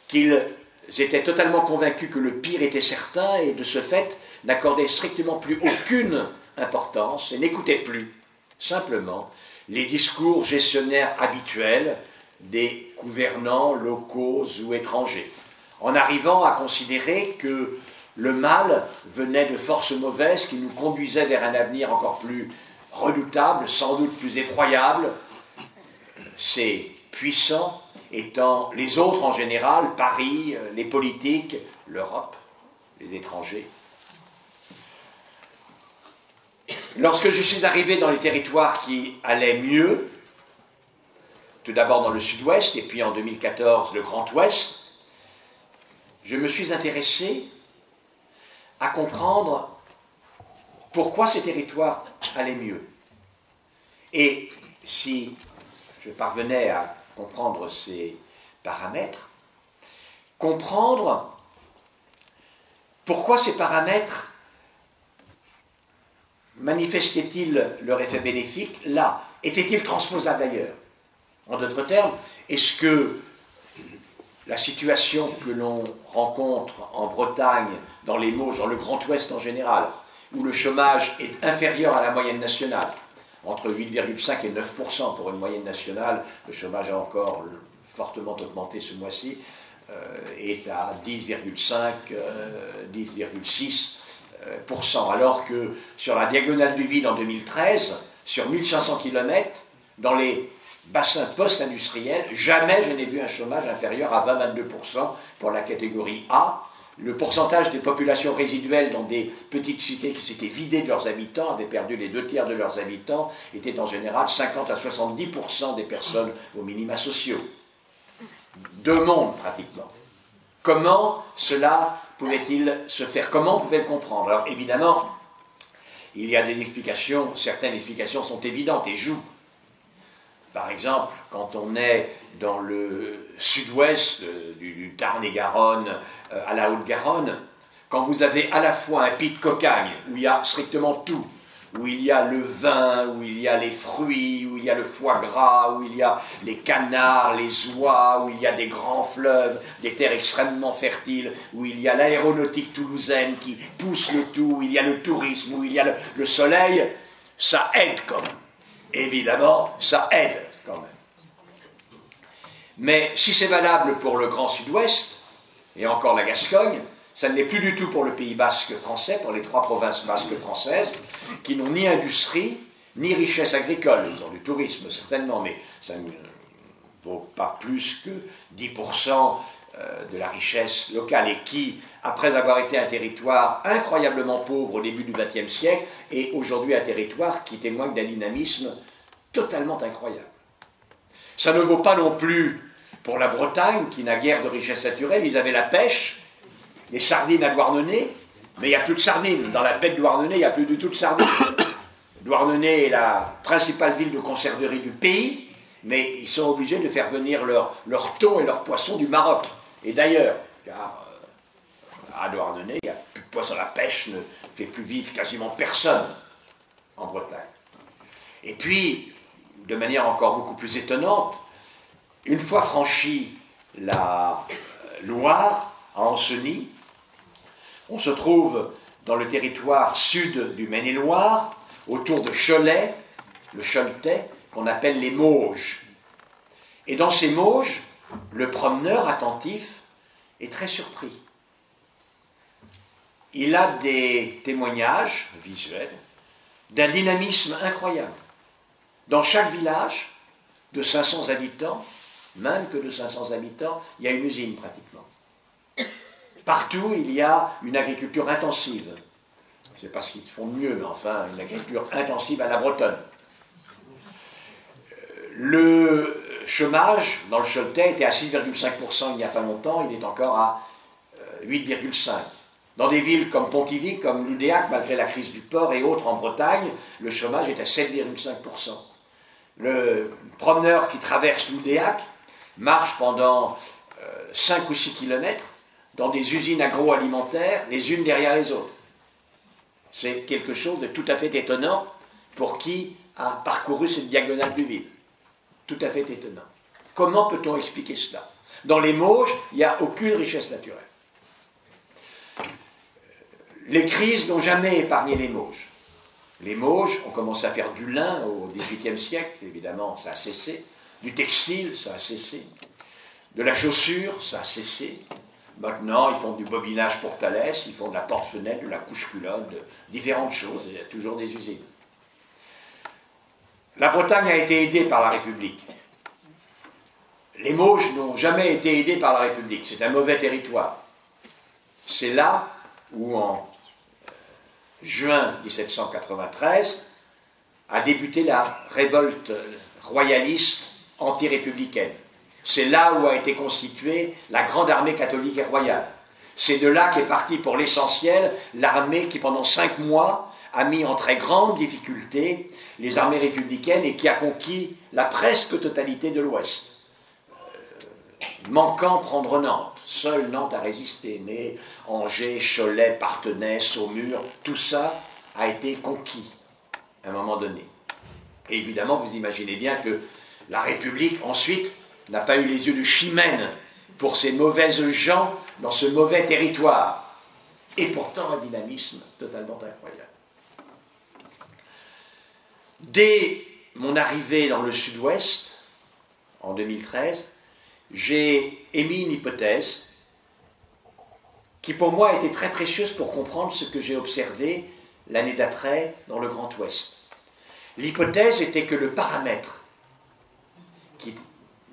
qu'ils étaient totalement convaincus que le pire était certain et de ce fait n'accordaient strictement plus aucune importance et n'écoutaient plus simplement les discours gestionnaires habituels des gouvernants locaux ou étrangers, en arrivant à considérer que le mal venait de forces mauvaises qui nous conduisaient vers un avenir encore plus redoutable, sans doute plus effroyable, ces puissants étant les autres en général, Paris, les politiques, l'Europe, les étrangers. Lorsque je suis arrivé dans les territoires qui allaient mieux, tout d'abord dans le sud-ouest et puis en 2014 le Grand Ouest, je me suis intéressé à comprendre pourquoi ces territoires allaient mieux. Et si je parvenais à comprendre ces paramètres, comprendre pourquoi ces paramètres manifestaient-ils leur effet bénéfique là? Étaient-ils transposables ailleurs? En d'autres termes, est-ce que la situation que l'on rencontre en Bretagne, dans les Mauges, dans le Grand Ouest en général, où le chômage est inférieur à la moyenne nationale, entre 8,5 et 9% pour une moyenne nationale, le chômage a encore fortement augmenté ce mois-ci, est à 10,5, 10,6%, alors que sur la diagonale du vide en 2013, sur 1500 km, dans les bassins post-industriels, jamais je n'ai vu un chômage inférieur à 20-22% pour la catégorie A. Le pourcentage des populations résiduelles dans des petites cités qui s'étaient vidées de leurs habitants, avaient perdu les 2/3 de leurs habitants, était en général 50 à 70% des personnes aux minima sociaux. Deux mondes pratiquement. Comment cela pouvait-il se faire? Comment on pouvait le comprendre? Alors évidemment, il y a des explications, certaines explications sont évidentes et jouent. Par exemple, quand on est dans le sud-ouest du Tarn-et-Garonne à la Haute-Garonne, quand vous avez à la fois un pied de cocagne, où il y a strictement tout, où il y a le vin, où il y a les fruits, où il y a le foie gras, où il y a les canards, les oies, où il y a des grands fleuves, des terres extrêmement fertiles, où il y a l'aéronautique toulousaine qui pousse le tout, où il y a le tourisme, où il y a le soleil, ça aide quand même. Évidemment, ça aide quand même. Mais si c'est valable pour le Grand Sud-Ouest, et encore la Gascogne, ça ne l'est plus du tout pour le Pays basque français, pour les 3 provinces basques françaises, qui n'ont ni industrie, ni richesse agricole. Ils ont du tourisme, certainement, mais ça ne vaut pas plus que 10% de la richesse locale, et qui, après avoir été un territoire incroyablement pauvre au début du XXe siècle, est aujourd'hui un territoire qui témoigne d'un dynamisme totalement incroyable. Ça ne vaut pas non plus pour la Bretagne, qui n'a guère de richesse naturelle. Ils avaient la pêche, les sardines à Douarnenez, mais il n'y a plus de sardines. Dans la baie de Douarnenez, il n'y a plus du tout de sardines. Douarnenez est la principale ville de conserverie du pays, mais ils sont obligés de faire venir leur thon et leurs poissons du Maroc et d'ailleurs, car à Douarnenez, il n'y a plus de poissons. La pêche ne fait plus vivre quasiment personne en Bretagne. Et puis, de manière encore beaucoup plus étonnante, une fois franchi la Loire, à Ancenis, on se trouve dans le territoire sud du Maine-et-Loire, autour de Cholet, le Choletais, qu'on appelle les Mauges. Et dans ces Mauges, le promeneur attentif est très surpris. Il a des témoignages visuels d'un dynamisme incroyable. Dans chaque village de 500 habitants, même que de 500 habitants, il y a une usine pratiquement. Partout, il y a une agriculture intensive. C'est pas ce qu'ils font de mieux, mais enfin, une agriculture intensive à la bretonne. Le chômage dans le Choletais était à 6,5% il n'y a pas longtemps, il est encore à 8,5%. Dans des villes comme Pontivy, comme Loudéac, malgré la crise du port et autres en Bretagne, le chômage est à 7,5%. Le promeneur qui traverse Loudéac marche pendant 5 ou 6 kilomètres dans des usines agroalimentaires, les unes derrière les autres. C'est quelque chose de tout à fait étonnant pour qui a parcouru cette diagonale du vide. Tout à fait étonnant. Comment peut-on expliquer cela? Dans les Mauges, il n'y a aucune richesse naturelle. Les crises n'ont jamais épargné les Mauges. Les Mauges ont commencé à faire du lin au XVIIIe siècle, évidemment, ça a cessé. Du textile, ça a cessé. De la chaussure, ça a cessé. Maintenant, ils font du bobinage pour Thalès, ils font de la porte-fenêtre, de la couche-culotte, de différentes choses. Il y a toujours des usines. La Bretagne a été aidée par la République. Les Mauges n'ont jamais été aidés par la République. C'est un mauvais territoire. C'est là où, en juin 1793, a débuté la révolte royaliste anti-républicaine. C'est là où a été constituée la grande armée catholique et royale. C'est de là qu'est partie pour l'essentiel l'armée qui, pendant 5 mois, a mis en très grande difficulté les armées républicaines et qui a conquis la presque totalité de l'Ouest. Manquant prendre Nantes, seule Nantes a résisté, mais Angers, Cholet, Parthenay, Saumur, tout ça a été conquis à un moment donné. Et évidemment, vous imaginez bien que la République, ensuite, n'a pas eu les yeux de Chimène pour ces mauvaises gens dans ce mauvais territoire. Et pourtant, un dynamisme totalement incroyable. Dès mon arrivée dans le sud-ouest, en 2013, j'ai émis une hypothèse qui pour moi était très précieuse pour comprendre ce que j'ai observé l'année d'après dans le Grand Ouest. L'hypothèse était que le paramètre qui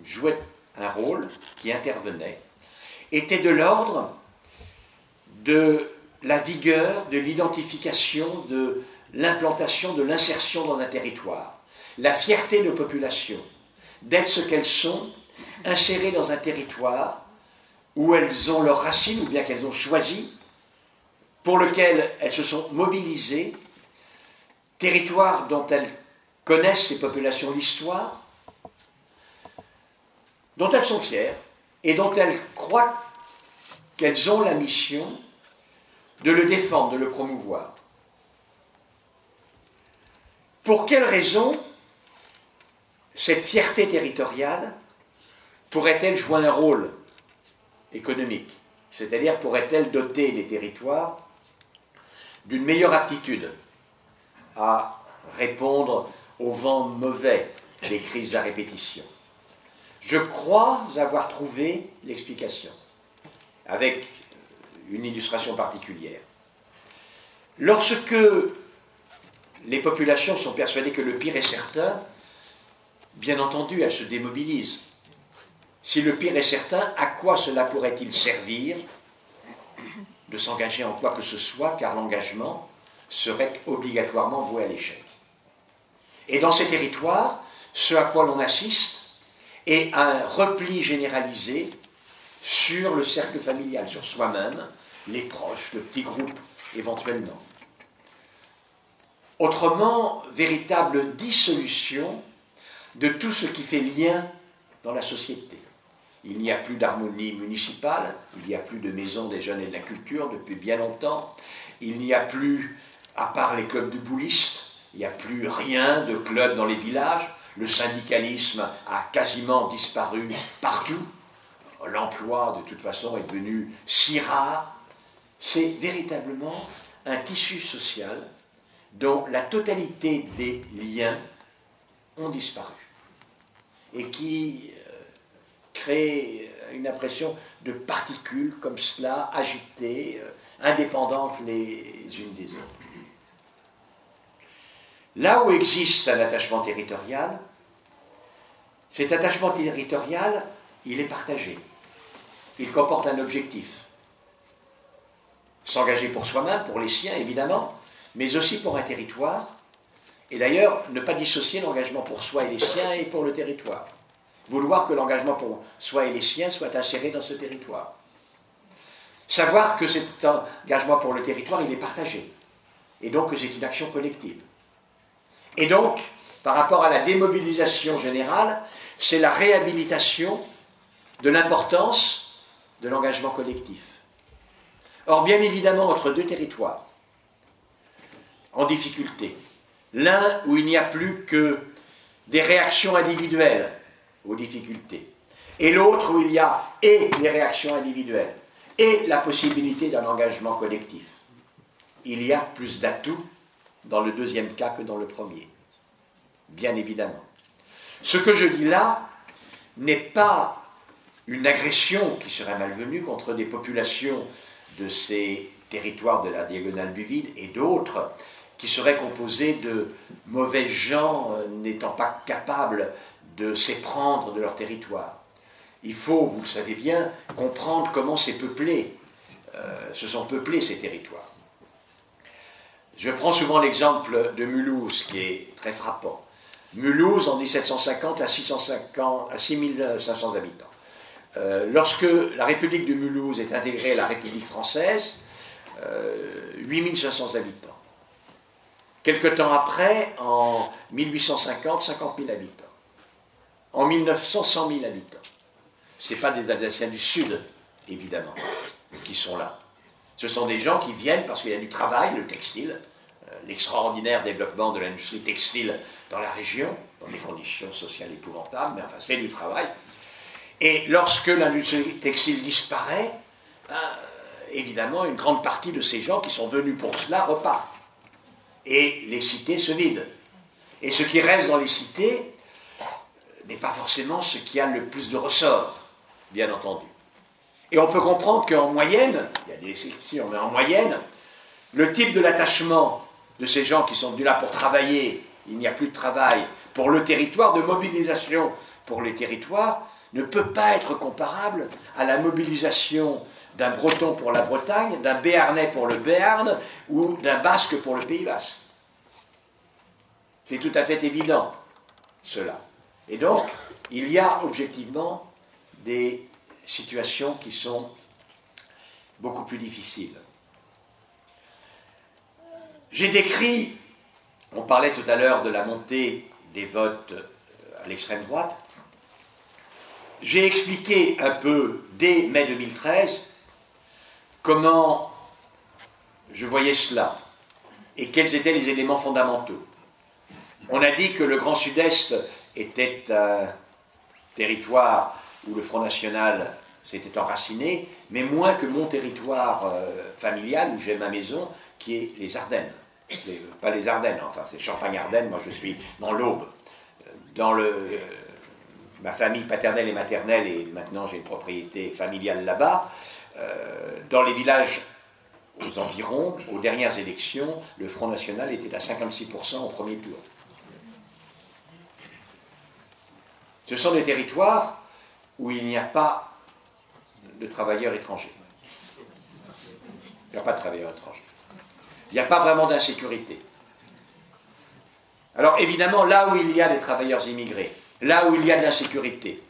jouait un rôle, qui intervenait, était de l'ordre de la vigueur, de l'identification, de l'implantation, de l'insertion dans un territoire. La fierté de population, d'être ce qu'elles sont, insérées dans un territoire où elles ont leurs racines, ou bien qu'elles ont choisi, pour lequel elles se sont mobilisées, territoire dont elles connaissent, ces populations, l'histoire, dont elles sont fières, et dont elles croient qu'elles ont la mission de le défendre, de le promouvoir. Pour quelles raisons cette fierté territoriale pourrait-elle jouer un rôle économique? C'est-à-dire, pourrait-elle doter les territoires d'une meilleure aptitude à répondre au vent mauvais des crises à répétition? Je crois avoir trouvé l'explication, avec une illustration particulière. Lorsque les populations sont persuadées que le pire est certain, bien entendu, elles se démobilisent. Si le pire est certain, à quoi cela pourrait-il servir de s'engager en quoi que ce soit, car l'engagement serait obligatoirement voué à l'échec. Et dans ces territoires, ce à quoi l'on assiste est un repli généralisé sur le cercle familial, sur soi-même, les proches, le petit groupe éventuellement. Autrement, véritable dissolution de tout ce qui fait lien dans la société. Il n'y a plus d'harmonie municipale, il n'y a plus de maison des jeunes et de la culture depuis bien longtemps, il n'y a plus, à part les clubs de boulistes, il n'y a plus rien de club dans les villages, le syndicalisme a quasiment disparu partout, l'emploi de toute façon est devenu si rare, c'est véritablement un tissu social dont la totalité des liens ont disparu et qui crée une impression de particules comme cela, agitées, indépendantes les unes des autres. Là où existe un attachement territorial, cet attachement territorial, il est partagé. Il comporte un objectif. S'engager pour soi-même, pour les siens évidemment, mais aussi pour un territoire. Et d'ailleurs, ne pas dissocier l'engagement pour soi et les siens et pour le territoire. Vouloir que l'engagement pour soi et les siens soit inséré dans ce territoire. Savoir que cet engagement pour le territoire, il est partagé. Et donc que c'est une action collective. Et donc, par rapport à la démobilisation générale, c'est la réhabilitation de l'importance de l'engagement collectif. Or, bien évidemment, entre deux territoires en difficulté, l'un où il n'y a plus que des réactions individuelles aux difficultés, et l'autre où il y a et les réactions individuelles et la possibilité d'un engagement collectif. Il y a plus d'atouts dans le deuxième cas que dans le premier, bien évidemment. Ce que je dis là n'est pas une agression qui serait malvenue contre des populations de ces territoires de la diagonale du vide et d'autres qui seraient composés de mauvais gens n'étant pas capables de s'éprendre de leur territoire. Il faut, vous le savez bien, comprendre comment c'est peuplé, se sont peuplés ces territoires. Je prends souvent l'exemple de Mulhouse, qui est très frappant. Mulhouse, en 1750, à 6500 habitants. Lorsque la République de Mulhouse est intégrée à la République française, 8500 habitants. Quelque temps après, en 1850, 50 000 habitants. En 1900, 100 000 habitants. Ce n'est pas des Alsaciens du Sud, évidemment, qui sont là. Ce sont des gens qui viennent parce qu'il y a du travail, le textile, l'extraordinaire développement de l'industrie textile dans la région, dans des conditions sociales épouvantables, mais enfin c'est du travail. Et lorsque l'industrie textile disparaît, ben, évidemment, une grande partie de ces gens qui sont venus pour cela repartent. Et les cités se vident. Et ce qui reste dans les cités n'est pas forcément ce qui a le plus de ressort, bien entendu. Et on peut comprendre qu'en moyenne, il y a des exceptions, mais en moyenne, le type de l'attachement de ces gens qui sont venus là pour travailler, il n'y a plus de travail, pour le territoire, de mobilisation pour les territoires, ne peut pas être comparable à la mobilisation d'un Breton pour la Bretagne, d'un Béarnais pour le Béarn, ou d'un Basque pour le Pays Basque. C'est tout à fait évident, cela. Et donc, il y a objectivement des situations qui sont beaucoup plus difficiles. J'ai décrit, on parlait tout à l'heure de la montée des votes à l'extrême droite, j'ai expliqué un peu dès mai 2013 comment je voyais cela et quels étaient les éléments fondamentaux. On a dit que le Grand Sud-Est était un territoire où le Front National s'était enraciné, mais moins que mon territoire familial, où j'ai ma maison, qui est les Ardennes. Pas les Ardennes, enfin c'est Champagne-Ardenne, moi je suis dans l'Aube. Ma famille paternelle et maternelle, et maintenant j'ai une propriété familiale là-bas. Dans les villages aux environs, aux dernières élections, le Front National était à 56% au premier tour. Ce sont des territoires où il n'y a pas de travailleurs étrangers. Il n'y a pas de travailleurs étrangers. Il n'y a pas vraiment d'insécurité. Alors évidemment, là où il y a des travailleurs immigrés, là où il y a de l'insécurité,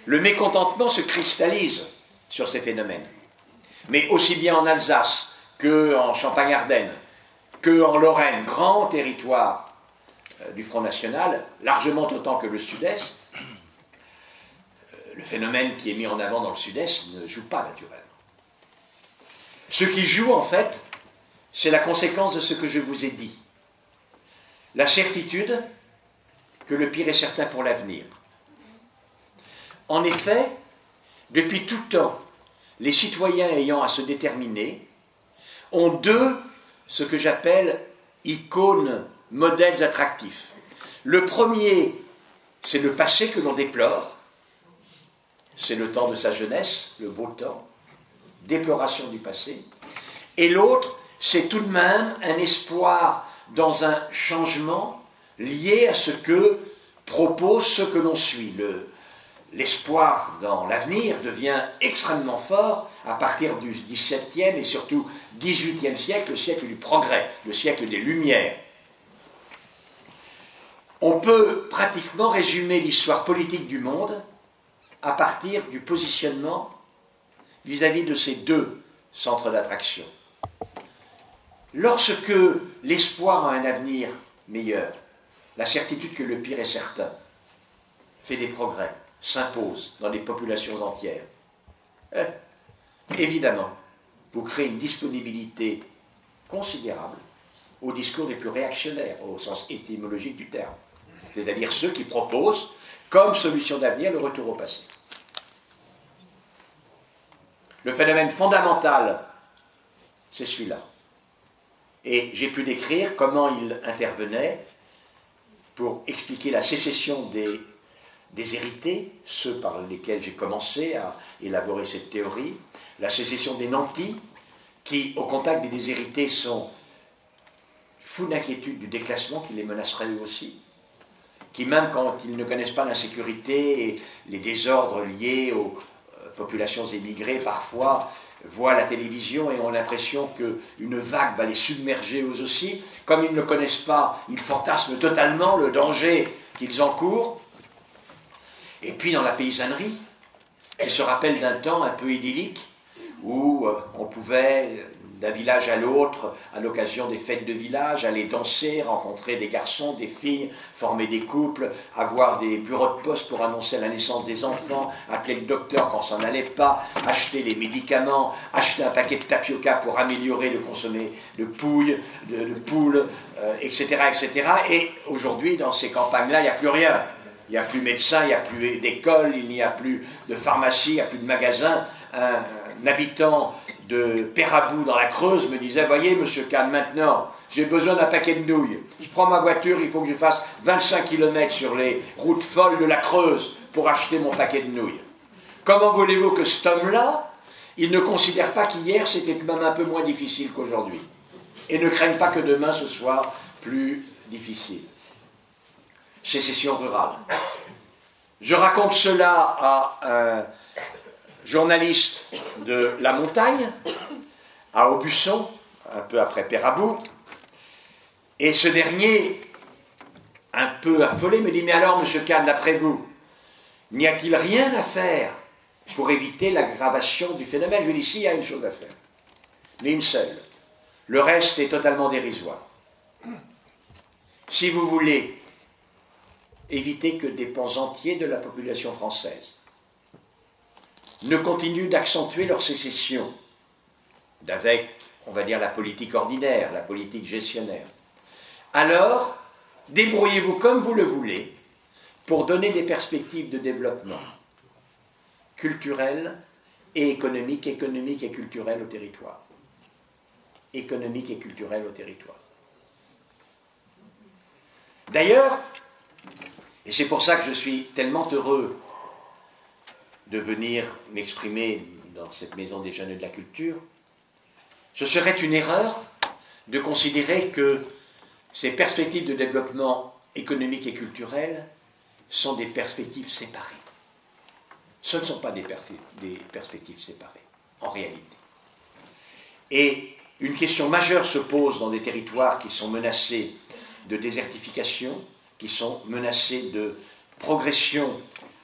le mécontentement se cristallise sur ces phénomènes. Mais aussi bien en Alsace qu'en Champagne-Ardenne, qu'en Lorraine, grand territoire du Front National, largement autant que le Sud-Est, le phénomène qui est mis en avant dans le Sud-Est ne joue pas naturellement. Ce qui joue, en fait, c'est la conséquence de ce que je vous ai dit. La certitude que le pire est certain pour l'avenir. En effet, depuis tout temps, les citoyens ayant à se déterminer ont deux, ce que j'appelle, icônes, modèles attractifs. Le premier, c'est le passé que l'on déplore. C'est le temps de sa jeunesse, le beau temps, déploration du passé. Et l'autre, c'est tout de même un espoir dans un changement lié à ce que propose ce que l'on suit. L'espoir dans l'avenir devient extrêmement fort à partir du XVIIe et surtout XVIIIe siècle, le siècle du progrès, le siècle des Lumières. On peut pratiquement résumer l'histoire politique du monde à partir du positionnement vis-à-vis de ces deux centres d'attraction. Lorsque l'espoir a un avenir meilleur, la certitude que le pire est certain, fait des progrès, s'impose dans les populations entières, évidemment, vous créez une disponibilité considérable aux discours les plus réactionnaires, au sens étymologique du terme, c'est-à-dire ceux qui proposent comme solution d'avenir le retour au passé. Le phénomène fondamental, c'est celui-là. Et j'ai pu décrire comment il intervenait pour expliquer la sécession des hérités, ceux par lesquels j'ai commencé à élaborer cette théorie, la sécession des nantis, qui, au contact des déshérités, sont fous d'inquiétude du déclassement qui les menacerait eux aussi, qui, même quand ils ne connaissent pas l'insécurité et les désordres liés aux populations émigrées, parfois voient la télévision et ont l'impression qu'une vague va les submerger eux aussi. Comme ils ne connaissent pas, ils fantasment totalement le danger qu'ils encourent. Et puis dans la paysannerie, qui se rappelle d'un temps un peu idyllique, où on pouvait, d'un village à l'autre, à l'occasion des fêtes de village, aller danser, rencontrer des garçons, des filles, former des couples, avoir des bureaux de poste pour annoncer la naissance des enfants, appeler le docteur quand ça n'allait pas, acheter les médicaments, acheter un paquet de tapioca pour améliorer le consommé de poules, etc., etc. Et aujourd'hui, dans ces campagnes-là, il n'y a plus rien. Il n'y a plus médecin, il n'y a plus d'école, il n'y a plus de pharmacie, il n'y a plus de magasin. Un habitant de Pérabou dans la Creuse me disait, voyez monsieur Kahn, maintenant j'ai besoin d'un paquet de nouilles. Je prends ma voiture, il faut que je fasse 25 km sur les routes folles de la Creuse pour acheter mon paquet de nouilles. Comment voulez-vous que cet homme-là, il ne considère pas qu'hier c'était même un peu moins difficile qu'aujourd'hui et ne craigne pas que demain ce soit plus difficile. Sécession rurale. Je raconte cela à un journaliste de La Montagne, à Aubusson, un peu après Pérabou, et ce dernier, un peu affolé, me dit, mais alors, monsieur Kahn, d'après vous, n'y a-t-il rien à faire pour éviter l'aggravation du phénomène? Je lui dis, si, il y a une chose à faire, mais une seule. Le reste est totalement dérisoire. Si vous voulez éviter que des pans entiers de la population française ne continuent d'accentuer leur sécession d'avec, on va dire, la politique ordinaire, la politique gestionnaire, alors débrouillez-vous comme vous le voulez pour donner des perspectives de développement culturel et économique et culturel au territoire. Économique et culturel au territoire. D'ailleurs, et c'est pour ça que je suis tellement heureux de venir m'exprimer dans cette maison des jeunes et de la culture, ce serait une erreur de considérer que ces perspectives de développement économique et culturel sont des perspectives séparées. Ce ne sont pas des perspectives séparées, en réalité. Et une question majeure se pose dans des territoires qui sont menacés de désertification, qui sont menacés de progression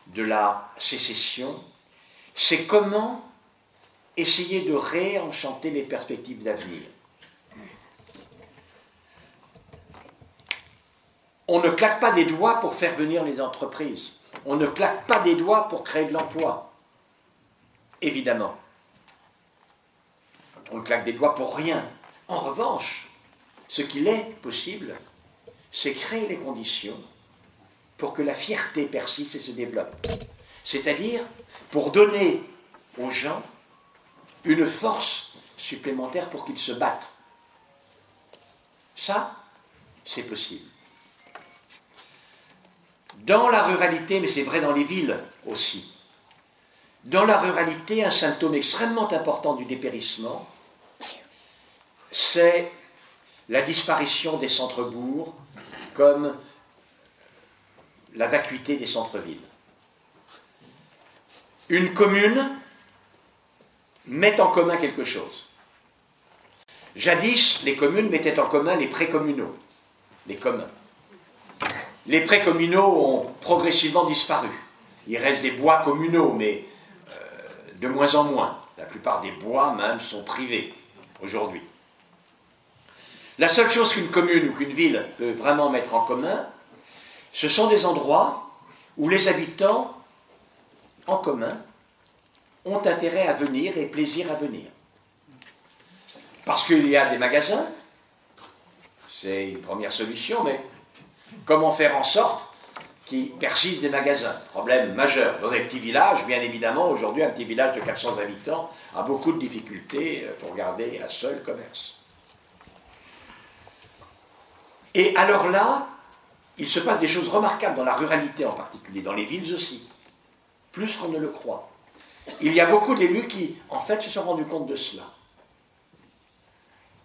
de la sécession, c'est comment essayer de réenchanter les perspectives d'avenir. On ne claque pas des doigts pour faire venir les entreprises. On ne claque pas des doigts pour créer de l'emploi. Évidemment. On ne claque des doigts pour rien. En revanche, ce qu'il est possible, c'est créer les conditions pour que la fierté persiste et se développe. C'est-à-dire pour donner aux gens une force supplémentaire pour qu'ils se battent. Ça, c'est possible. Dans la ruralité, mais c'est vrai dans les villes aussi, dans la ruralité, un symptôme extrêmement important du dépérissement, c'est la disparition des centres-bourgs comme la vacuité des centres-villes. Une commune met en commun quelque chose. Jadis, les communes mettaient en commun les pré-communaux, les communs. Les pré-communaux ont progressivement disparu. Il reste des bois communaux, mais de moins en moins. La plupart des bois, même, sont privés aujourd'hui. La seule chose qu'une commune ou qu'une ville peut vraiment mettre en commun, ce sont des endroits où les habitants, en commun, ont intérêt à venir et plaisir à venir. Parce qu'il y a des magasins, c'est une première solution, mais comment faire en sorte qu'il persiste des magasins? Problème majeur. Dans des petits villages, bien évidemment, aujourd'hui, un petit village de 400 habitants a beaucoup de difficultés pour garder un seul commerce. Et alors là, il se passe des choses remarquables dans la ruralité en particulier, dans les villes aussi, plus qu'on ne le croit. Il y a beaucoup d'élus qui, en fait, se sont rendus compte de cela.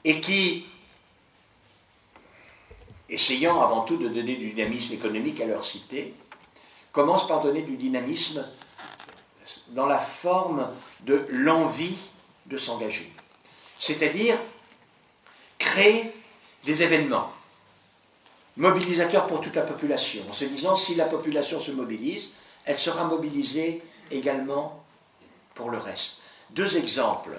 Et qui, essayant avant tout de donner du dynamisme économique à leur cité, commencent par donner du dynamisme dans la forme de l'envie de s'engager. C'est-à-dire créer des événements mobilisateurs pour toute la population, en se disant si la population se mobilise, elle sera mobilisée également pour le reste. Deux exemples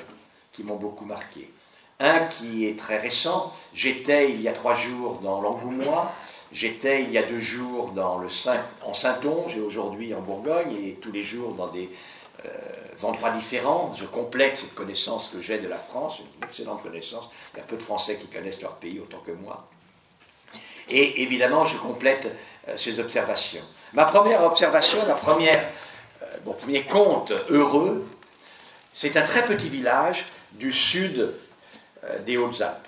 qui m'ont beaucoup marqué. Un qui est très récent, j'étais il y a 3 jours dans l'Angoumois, j'étais il y a 2 jours en Saintonge et aujourd'hui en Bourgogne, et tous les jours dans des endroits différents. Je complète cette connaissance que j'ai de la France, une excellente connaissance. Il y a peu de Français qui connaissent leur pays autant que moi. Et évidemment, je complète ces observations. Ma première observation, mon premier conte heureux, c'est un très petit village du sud des Hautes-Alpes.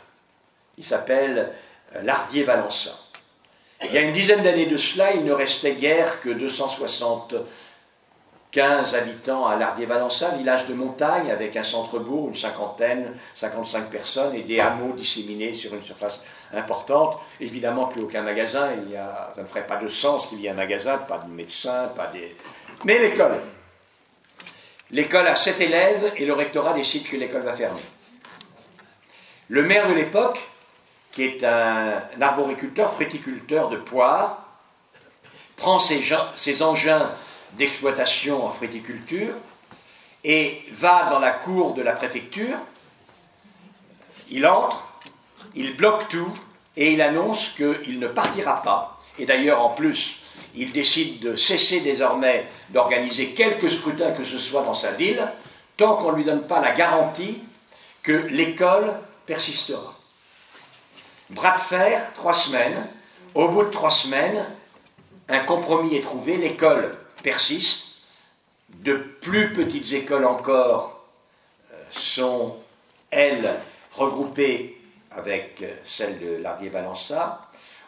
Il s'appelle Lardier-Valençay. Il y a une dizaine d'années de cela, il ne restait guère que 275 habitants à Lardier-Valençay, village de montagne avec un centre-bourg, une cinquantaine, 55 personnes et des hameaux disséminés sur une surface importante. Évidemment, plus aucun magasin, ça ne ferait pas de sens qu'il y ait un magasin, pas de médecin, pas des... Mais l'école. L'école a 7 élèves et le rectorat décide que l'école va fermer. Le maire de l'époque, qui est un arboriculteur, fruiticulteur de poires, prend ses engins d'exploitation en fruiticulture et va dans la cour de la préfecture, il entre, il bloque tout et il annonce qu'il ne partira pas. Et d'ailleurs, en plus, il décide de cesser désormais d'organiser quelques scrutins que ce soit dans sa ville, tant qu'on ne lui donne pas la garantie que l'école persistera. Bras de fer, 3 semaines. Au bout de 3 semaines, un compromis est trouvé, l'école persiste. De plus petites écoles encore sont, elles, regroupées avec celle de Lardier-Valençay.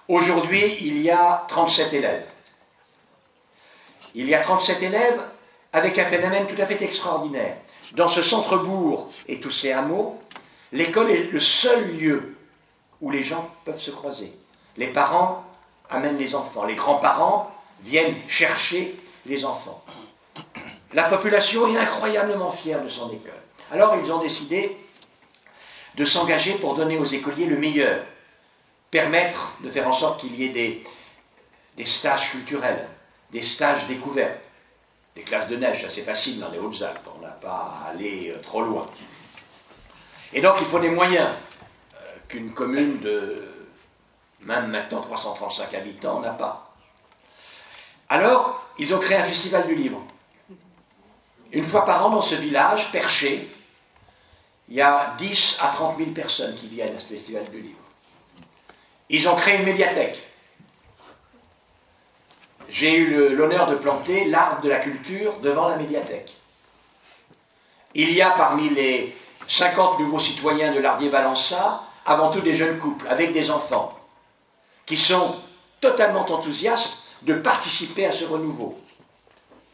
Aujourd'hui, il y a 37 élèves. Il y a 37 élèves avec un phénomène tout à fait extraordinaire. Dans ce centre-bourg et tous ces hameaux, l'école est le seul lieu où les gens peuvent se croiser. Les parents amènent les enfants, les grands-parents viennent chercher les enfants. La population est incroyablement fière de son école. Alors ils ont décidé de s'engager pour donner aux écoliers le meilleur, permettre de faire en sorte qu'il y ait des stages culturels, des stages découvertes, des classes de neige, c'est facile dans les Hautes-Alpes, on n'a pas à aller trop loin. Et donc il faut des moyens qu'une commune de, même maintenant 335 habitants, n'a pas. Alors, ils ont créé un festival du livre. Une fois par an, dans ce village perché, il y a 10 à 30 000 personnes qui viennent à ce festival du livre. Ils ont créé une médiathèque. J'ai eu l'honneur de planter l'arbre de la culture devant la médiathèque. Il y a parmi les 50 nouveaux citoyens de Lardier-Valençay, avant tout des jeunes couples avec des enfants, qui sont totalement enthousiastes de participer à ce renouveau.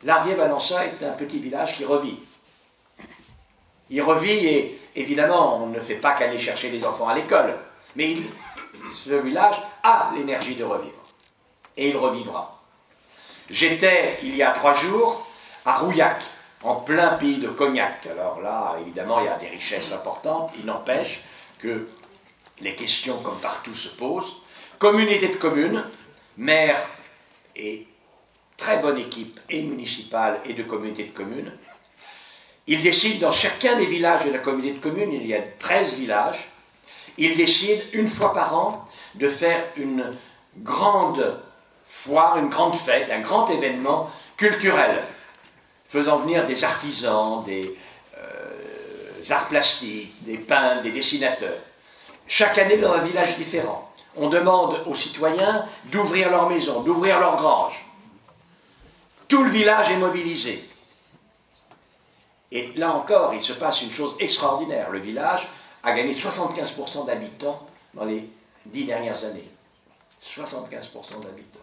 Lardier-Valençay est un petit village qui revit. Il revit et évidemment on ne fait pas qu'aller chercher les enfants à l'école, mais ce village a l'énergie de revivre. Et il revivra. J'étais il y a 3 jours à Rouillac, en plein pays de Cognac. Alors là, évidemment, il y a des richesses importantes, il n'empêche que les questions, comme partout, se posent. Communauté de communes, maire et très bonne équipe, et municipale et de communauté de communes. Ils décident dans chacun des villages de la communauté de communes, il y a 13 villages, ils décident une fois par an de faire une grande foire, une grande fête, un grand événement culturel, faisant venir des artisans, des arts plastiques, des peintres, des dessinateurs. Chaque année dans un village différent. On demande aux citoyens d'ouvrir leur maison, d'ouvrir leur grange. Tout le village est mobilisé. Et là encore, il se passe une chose extraordinaire. Le village a gagné 75% d'habitants dans les 10 dernières années. 75% d'habitants.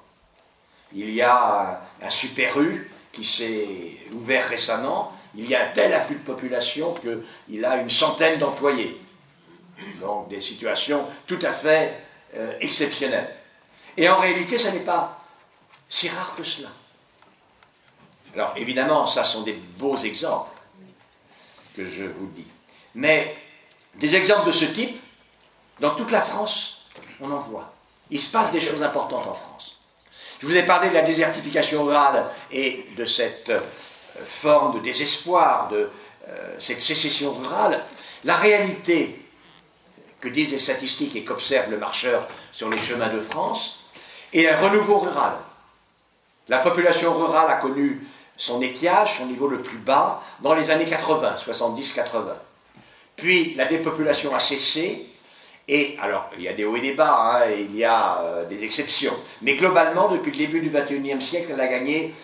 Il y a un super U qui s'est ouvert récemment. Il y a un tel afflux de population qu'il a une centaine d'employés. Donc des situations tout à fait exceptionnelles. Et en réalité, ça n'est pas si rare que cela. Alors évidemment, ça sont des beaux exemples que je vous dis. Mais des exemples de ce type, dans toute la France, on en voit. Il se passe des choses importantes en France. Je vous ai parlé de la désertification rurale et de cette forme de désespoir, de cette sécession rurale. La réalité que disent les statistiques et qu'observe le marcheur sur les chemins de France est un renouveau rural. La population rurale a connu son étiage, son niveau le plus bas, dans les années 80, 70-80. Puis la dépopulation a cessé Et alors, il y a des hauts et des bas, hein, et il y a des exceptions. Mais globalement, depuis le début du XXIe siècle, elle a gagné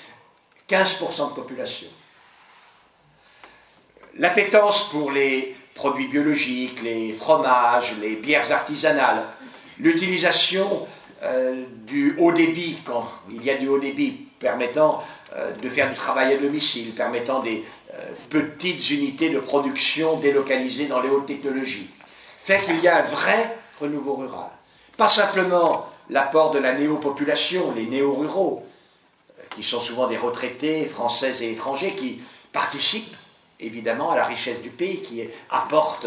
15% de population. L'appétence pour les produits biologiques, les fromages, les bières artisanales, l'utilisation du haut débit, quand il y a du haut débit, permettant de faire du travail à domicile, permettant des petites unités de production délocalisées dans les hautes technologies, fait qu'il y a un vrai renouveau rural. Pas simplement l'apport de la néopopulation, les néo-ruraux, qui sont souvent des retraités français et étrangers, qui participent évidemment à la richesse du pays, qui apportent,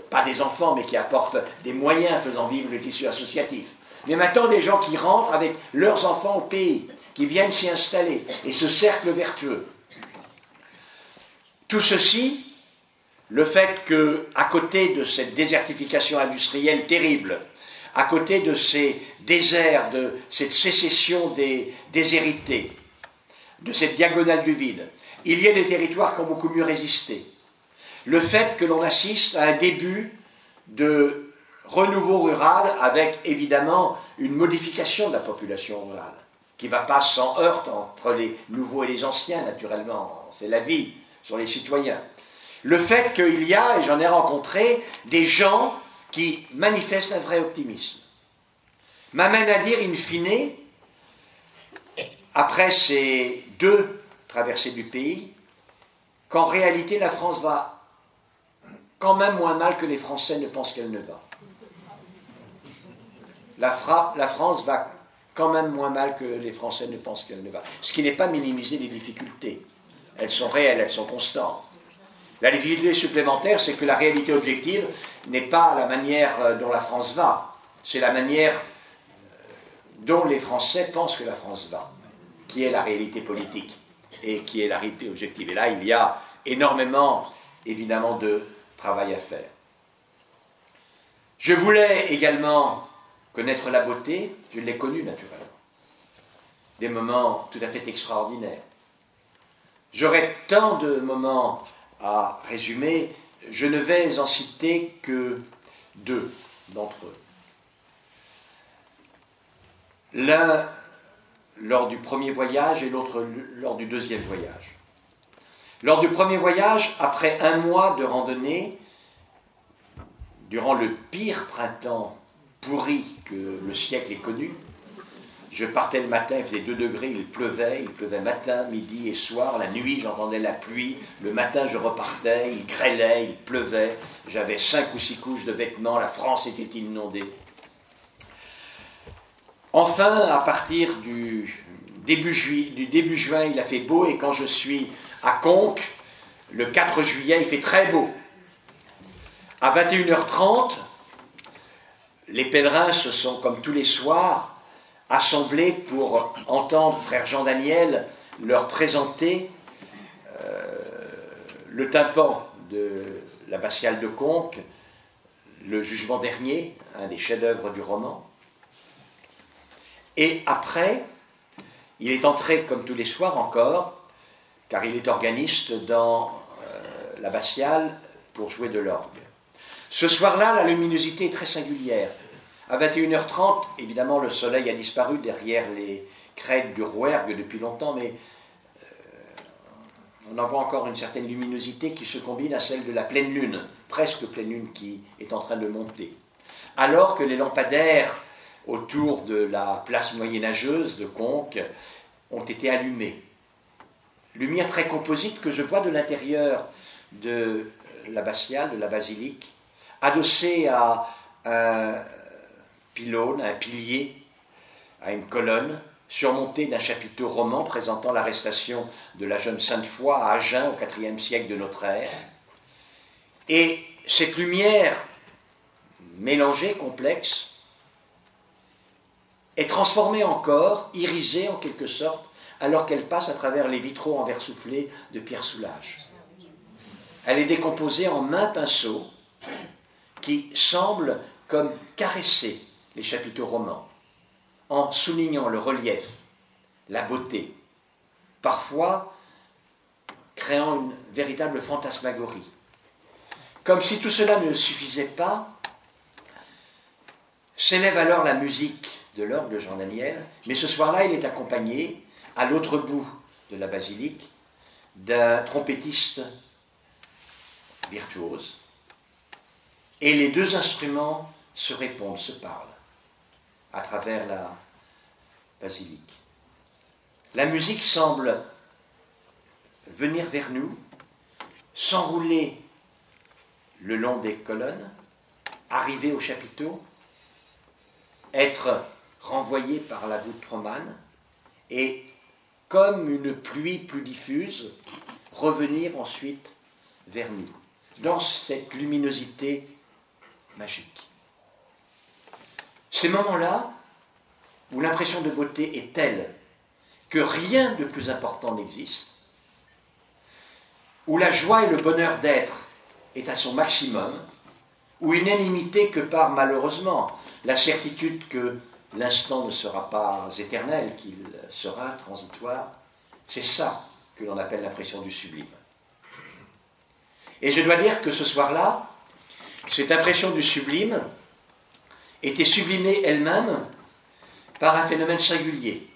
pas des enfants, mais qui apportent des moyens faisant vivre le tissu associatif. Mais maintenant, des gens qui rentrent avec leurs enfants au pays, qui viennent s'y installer, et ce cercle vertueux. Tout ceci, le fait qu'à côté de cette désertification industrielle terrible, à côté de ces déserts, de cette sécession des déshérités, de cette diagonale du vide, il y a des territoires qui ont beaucoup mieux résisté. Le fait que l'on assiste à un début de renouveau rural avec évidemment une modification de la population rurale, qui ne va pas sans heurte entre les nouveaux et les anciens, naturellement, c'est la vie, ce sont les citoyens. Le fait qu'il y a, et j'en ai rencontré, des gens qui manifestent un vrai optimisme, m'amène à dire, in fine, après ces 2 traversées du pays, qu'en réalité la France va quand même moins mal que les Français ne pensent qu'elle ne va. La France va quand même moins mal que les Français ne pensent qu'elle ne va. Ce qui n'est pas minimiser les difficultés. Elles sont réelles, elles sont constantes. La difficulté supplémentaire, c'est que la réalité objective n'est pas la manière dont la France va, c'est la manière dont les Français pensent que la France va, qui est la réalité politique et qui est la réalité objective. Et là, il y a énormément, évidemment, de travail à faire. Je voulais également connaître la beauté, je l'ai connue naturellement. Des moments tout à fait extraordinaires. J'aurais tant de moments à résumer, je ne vais en citer que 2 d'entre eux. L'un lors du premier voyage et l'autre lors du deuxième voyage. Lors du premier voyage, après 1 mois de randonnée, durant le pire printemps pourri que le siècle ait connu, je partais le matin, il faisait 2 degrés, il pleuvait matin, midi et soir, la nuit j'entendais la pluie, le matin je repartais, il grêlait, il pleuvait, j'avais 5 ou 6 couches de vêtements, la France était inondée. Enfin, à partir du début juin, il a fait beau, et quand je suis à Conques, le 4 juillet, il fait très beau. À 21h30, les pèlerins se sont, comme tous les soirs, assemblés pour entendre frère Jean-Daniel leur présenter le tympan de l'abbatiale de Conques, le Jugement dernier, un des chefs-d'œuvre du roman. Et après, il est entré, comme tous les soirs encore, car il est organiste dans l'abbatiale pour jouer de l'orgue. Ce soir-là, la luminosité est très singulière. À 21h30, évidemment, le soleil a disparu derrière les crêtes du Rouergue depuis longtemps, mais on en voit encore une certaine luminosité qui se combine à celle de la pleine lune, presque pleine lune qui est en train de monter. Alors que les lampadaires autour de la place moyenâgeuse de Conques ont été allumés. Lumière très composite que je vois de l'intérieur de l'abbatiale, de la basilique, adossée à un pylône, un pilier, à une colonne, surmontée d'un chapiteau roman présentant l'arrestation de la jeune Sainte Foy à Agen au IVe siècle de notre ère. Et cette lumière mélangée, complexe, est transformée encore, irisée en quelque sorte, alors qu'elle passe à travers les vitraux en verre soufflé de Pierre Soulages. Elle est décomposée en maints pinceaux qui semblent comme caresser les chapiteaux romans, en soulignant le relief, la beauté, parfois créant une véritable fantasmagorie. Comme si tout cela ne suffisait pas, S'élève alors la musique de l'orgue de Jean Daniel, mais ce soir-là, il est accompagné, à l'autre bout de la basilique, d'un trompettiste virtuose. Et les deux instruments se répondent, se parlent, à travers la basilique. La musique semble venir vers nous, s'enrouler le long des colonnes, arriver au chapiteau, être renvoyée par la voûte romane et, comme une pluie plus diffuse, revenir ensuite vers nous, dans cette luminosité magique. Ces moments-là, où l'impression de beauté est telle que rien de plus important n'existe, où la joie et le bonheur d'être est à son maximum, où il n'est limité que par, malheureusement, la certitude que l'instant ne sera pas éternel, qu'il sera transitoire, c'est ça que l'on appelle l'impression du sublime. Et je dois dire que ce soir-là, cette impression du sublime était sublimée elle-même par un phénomène singulier.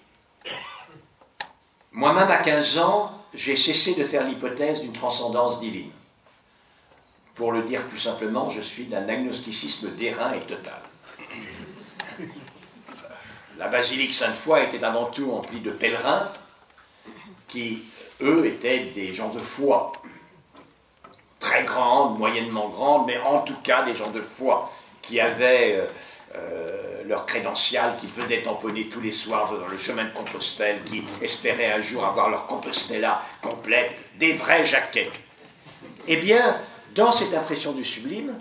Moi-même, à 15 ans, j'ai cessé de faire l'hypothèse d'une transcendance divine. Pour le dire plus simplement, je suis d'un agnosticisme d'airain et total. La basilique Sainte-Foy était avant tout emplie de pèlerins qui, eux, étaient des gens de foi. Très grandes, moyennement grandes, mais en tout cas des gens de foi qui avaient leur crédential, qui faisaient tamponner tous les soirs dans le chemin de Compostelle, qui espéraient un jour avoir leur Compostella complète, des vrais jaquets. Eh bien, dans cette impression du sublime,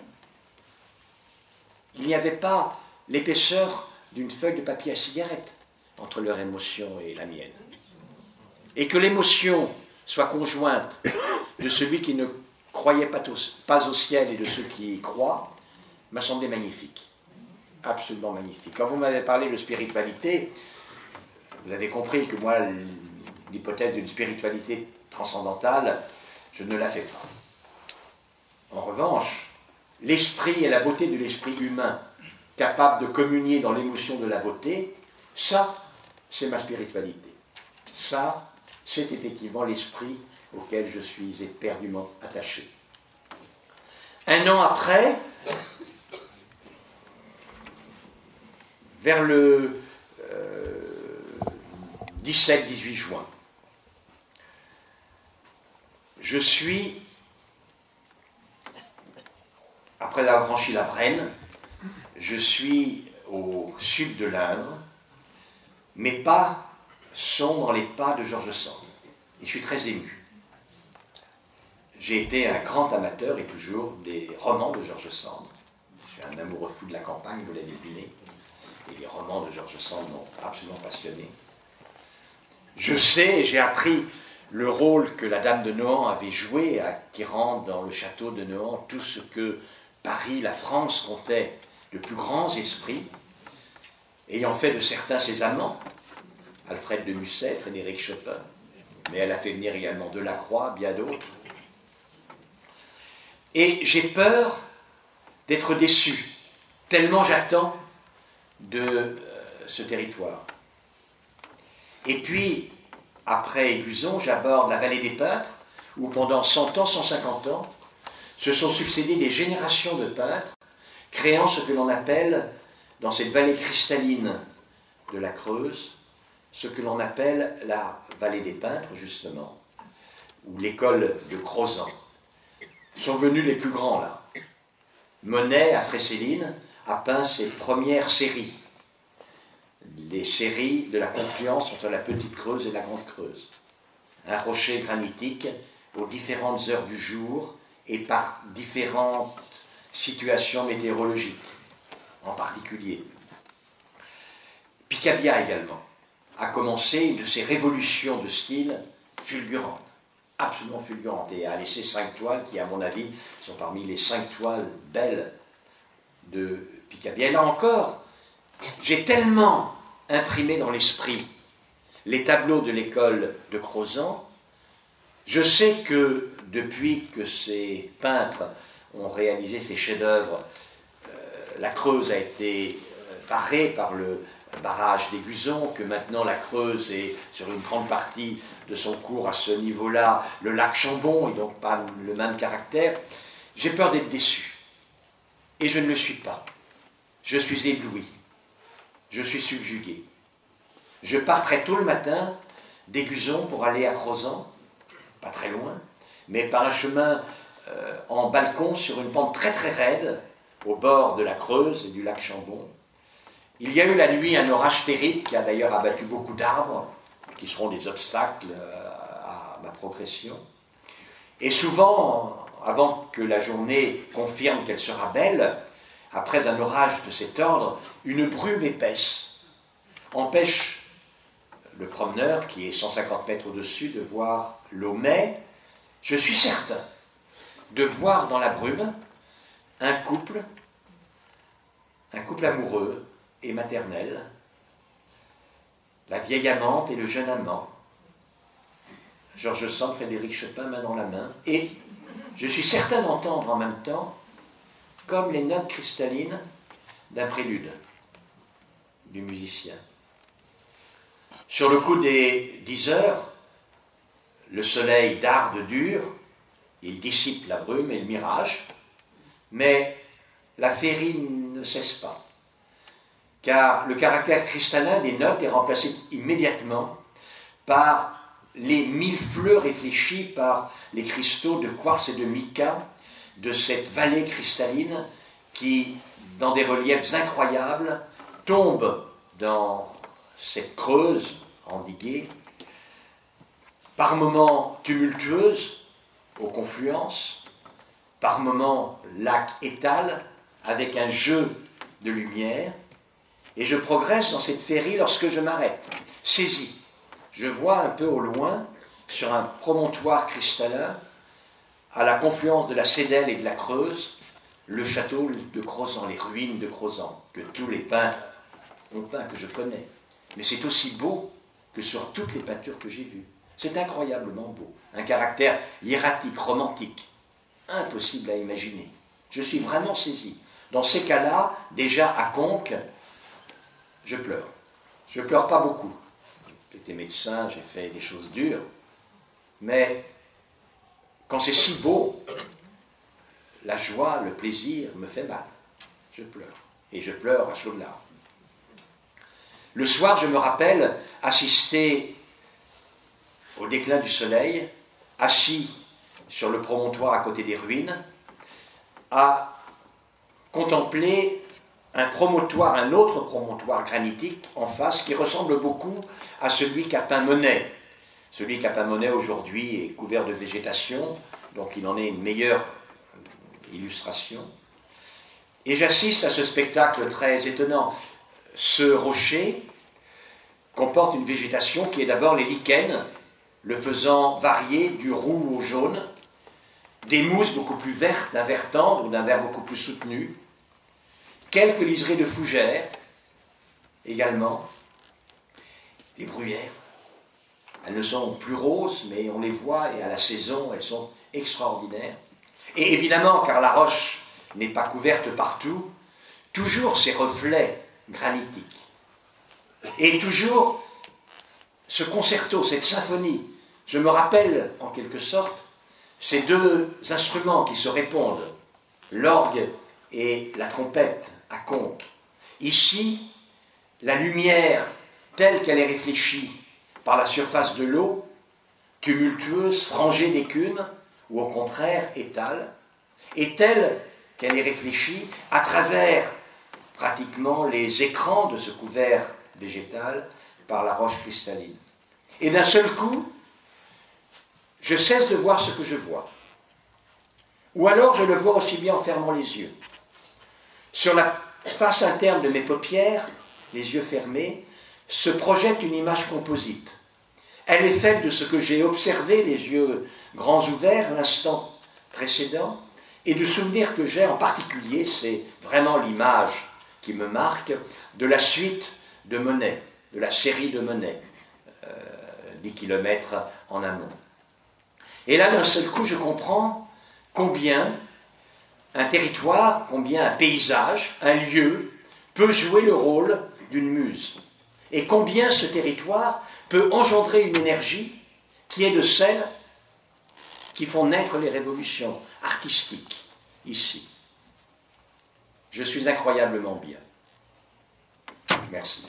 il n'y avait pas l'épaisseur d'une feuille de papier à cigarette entre leur émotion et la mienne. Et que l'émotion soit conjointe de celui qui ne croyait pas au ciel et de ceux qui y croient, m'a semblé magnifique. Absolument magnifique. Quand vous m'avez parlé de spiritualité, vous avez compris que moi, l'hypothèse d'une spiritualité transcendantale, je ne la fais pas. En revanche, l'esprit et la beauté de l'esprit humain, capable de communier dans l'émotion de la beauté, ça, c'est ma spiritualité. Ça, c'est effectivement l'esprit auquel je suis éperdument attaché. Un an après, vers le 17-18 juin, je suis, après avoir franchi la Brenne, je suis au sud de l'Indre. Mes pas sont dans les pas de George Sand. Et je suis très ému. J'ai été un grand amateur, et toujours, des romans de George Sand. Je suis un amoureux fou de la campagne, vous l'avez deviné. Et les romans de George Sand m'ont absolument passionné. Je sais, et j'ai appris le rôle que la Dame de Nohant avait joué, attirant dans le château de Nohant tout ce que Paris, la France, comptait de plus grands esprits, ayant fait de certains ses amants, Alfred de Musset, Frédéric Chopin, mais elle a fait venir également Delacroix, bien d'autres. Et j'ai peur d'être déçu, tellement j'attends de ce territoire. Et puis, après Éluson, j'aborde la vallée des peintres, où pendant 100 ans, 150 ans, se sont succédés des générations de peintres, créant ce que l'on appelle, dans cette vallée cristalline de la Creuse, ce que l'on appelle la vallée des peintres, justement, ou l'école de Crozant. Sont venus les plus grands, là. Monet, à Fresséline, a peint ses premières séries. Les séries de la confluence entre la Petite Creuse et la Grande Creuse. Un rocher granitique aux différentes heures du jour et par différentes situations météorologiques, en particulier. Picabia également a commencé une de ces révolutions de style fulgurantes, absolument fulgurantes, et a laissé 5 toiles qui, à mon avis, sont parmi les 5 toiles belles de Picabia. Et là encore, j'ai tellement imprimé dans l'esprit les tableaux de l'école de Crozant. Je sais que depuis que ces peintres ont réalisé ces chefs-d'œuvre, la Creuse a été barrée par le barrage d'Aiguzon, que maintenant la Creuse est sur une grande partie de son cours à ce niveau-là, le lac Chambon, et donc pas le même caractère, j'ai peur d'être déçu. Et je ne le suis pas. Je suis ébloui. Je suis subjugué. Je pars très tôt le matin d'Aiguzon pour aller à Crozant, pas très loin, mais par un chemin en balcon sur une pente très très raide, au bord de la Creuse et du lac Chambon. Il y a eu la nuit un orage terrible qui a d'ailleurs abattu beaucoup d'arbres, qui seront des obstacles à ma progression. Et souvent, avant que la journée confirme qu'elle sera belle, après un orage de cet ordre, une brume épaisse empêche le promeneur, qui est 150 mètres au-dessus, de voir l'eau. Mais je suis certain de voir dans la brume un couple amoureux et maternel, la vieille amante et le jeune amant, Georges Sand, Frédéric Chopin, main dans la main, et je suis certain d'entendre en même temps comme les notes cristallines d'un prélude du musicien. Sur le coup des 10 heures, le soleil darde dur, il dissipe la brume et le mirage, mais la féerie ne cesse pas, car le caractère cristallin des notes est remplacé immédiatement par les 1000 fleurs réfléchis par les cristaux de quartz et de mica de cette vallée cristalline qui, dans des reliefs incroyables, tombe dans cette Creuse endiguée, par moments tumultueuse, aux confluences, par moments lac étale, avec un jeu de lumière, et je progresse dans cette féerie lorsque je m'arrête, saisi. Je vois un peu au loin, sur un promontoire cristallin, à la confluence de la Cédelle et de la Creuse, le château de Crozant, les ruines de Crozant, que tous les peintres ont peint, que je connais. Mais c'est aussi beau que sur toutes les peintures que j'ai vues. C'est incroyablement beau. Un caractère hiératique, romantique, impossible à imaginer. Je suis vraiment saisi. Dans ces cas-là, déjà à Conques, je pleure. Je ne pleure pas beaucoup. J'ai été médecin, j'ai fait des choses dures. Mais quand c'est si beau, la joie, le plaisir me fait mal. Je pleure. Et je pleure à chaudes larmes. Le soir, je me rappelle assister au déclin du soleil, assis sur le promontoire à côté des ruines, à contempler un autre promontoire granitique en face qui ressemble beaucoup à celui qu'a peint Monet. Celui qu'a peint Monet aujourd'hui est couvert de végétation, donc il en est une meilleure illustration. Et j'assiste à ce spectacle très étonnant. Ce rocher comporte une végétation qui est d'abord les lichens, le faisant varier du roux au jaune, des mousses beaucoup plus vertes, d'un vert tendre ou d'un vert beaucoup plus soutenu, quelques liserés de fougères également, les bruyères. Elles ne sont plus roses, mais on les voit et à la saison, elles sont extraordinaires. Et évidemment, car la roche n'est pas couverte partout, toujours ces reflets granitiques. Et toujours ce concerto, cette symphonie. Je me rappelle, en quelque sorte, ces deux instruments qui se répondent, l'orgue et la trompette à Conques. Ici, la lumière telle qu'elle est réfléchie par la surface de l'eau, tumultueuse, frangée d'écume, ou au contraire étale, et telle qu'elle est réfléchie à travers pratiquement les écrans de ce couvert végétal par la roche cristalline. Et d'un seul coup, je cesse de voir ce que je vois. Ou alors je le vois aussi bien en fermant les yeux. Sur la face interne de mes paupières, les yeux fermés, se projette une image composite. Elle est faite de ce que j'ai observé, les yeux grands ouverts, l'instant précédent, et du souvenir que j'ai en particulier, c'est vraiment l'image qui me marque, de la suite de Monet, de la série de Monet, 10 kilomètres en amont. Et là, d'un seul coup, je comprends combien un territoire, combien un paysage, un lieu peut jouer le rôle d'une muse. Et combien ce territoire peut engendrer une énergie qui est de celles qui font naître les révolutions artistiques, ici. Je suis incroyablement bien. Merci.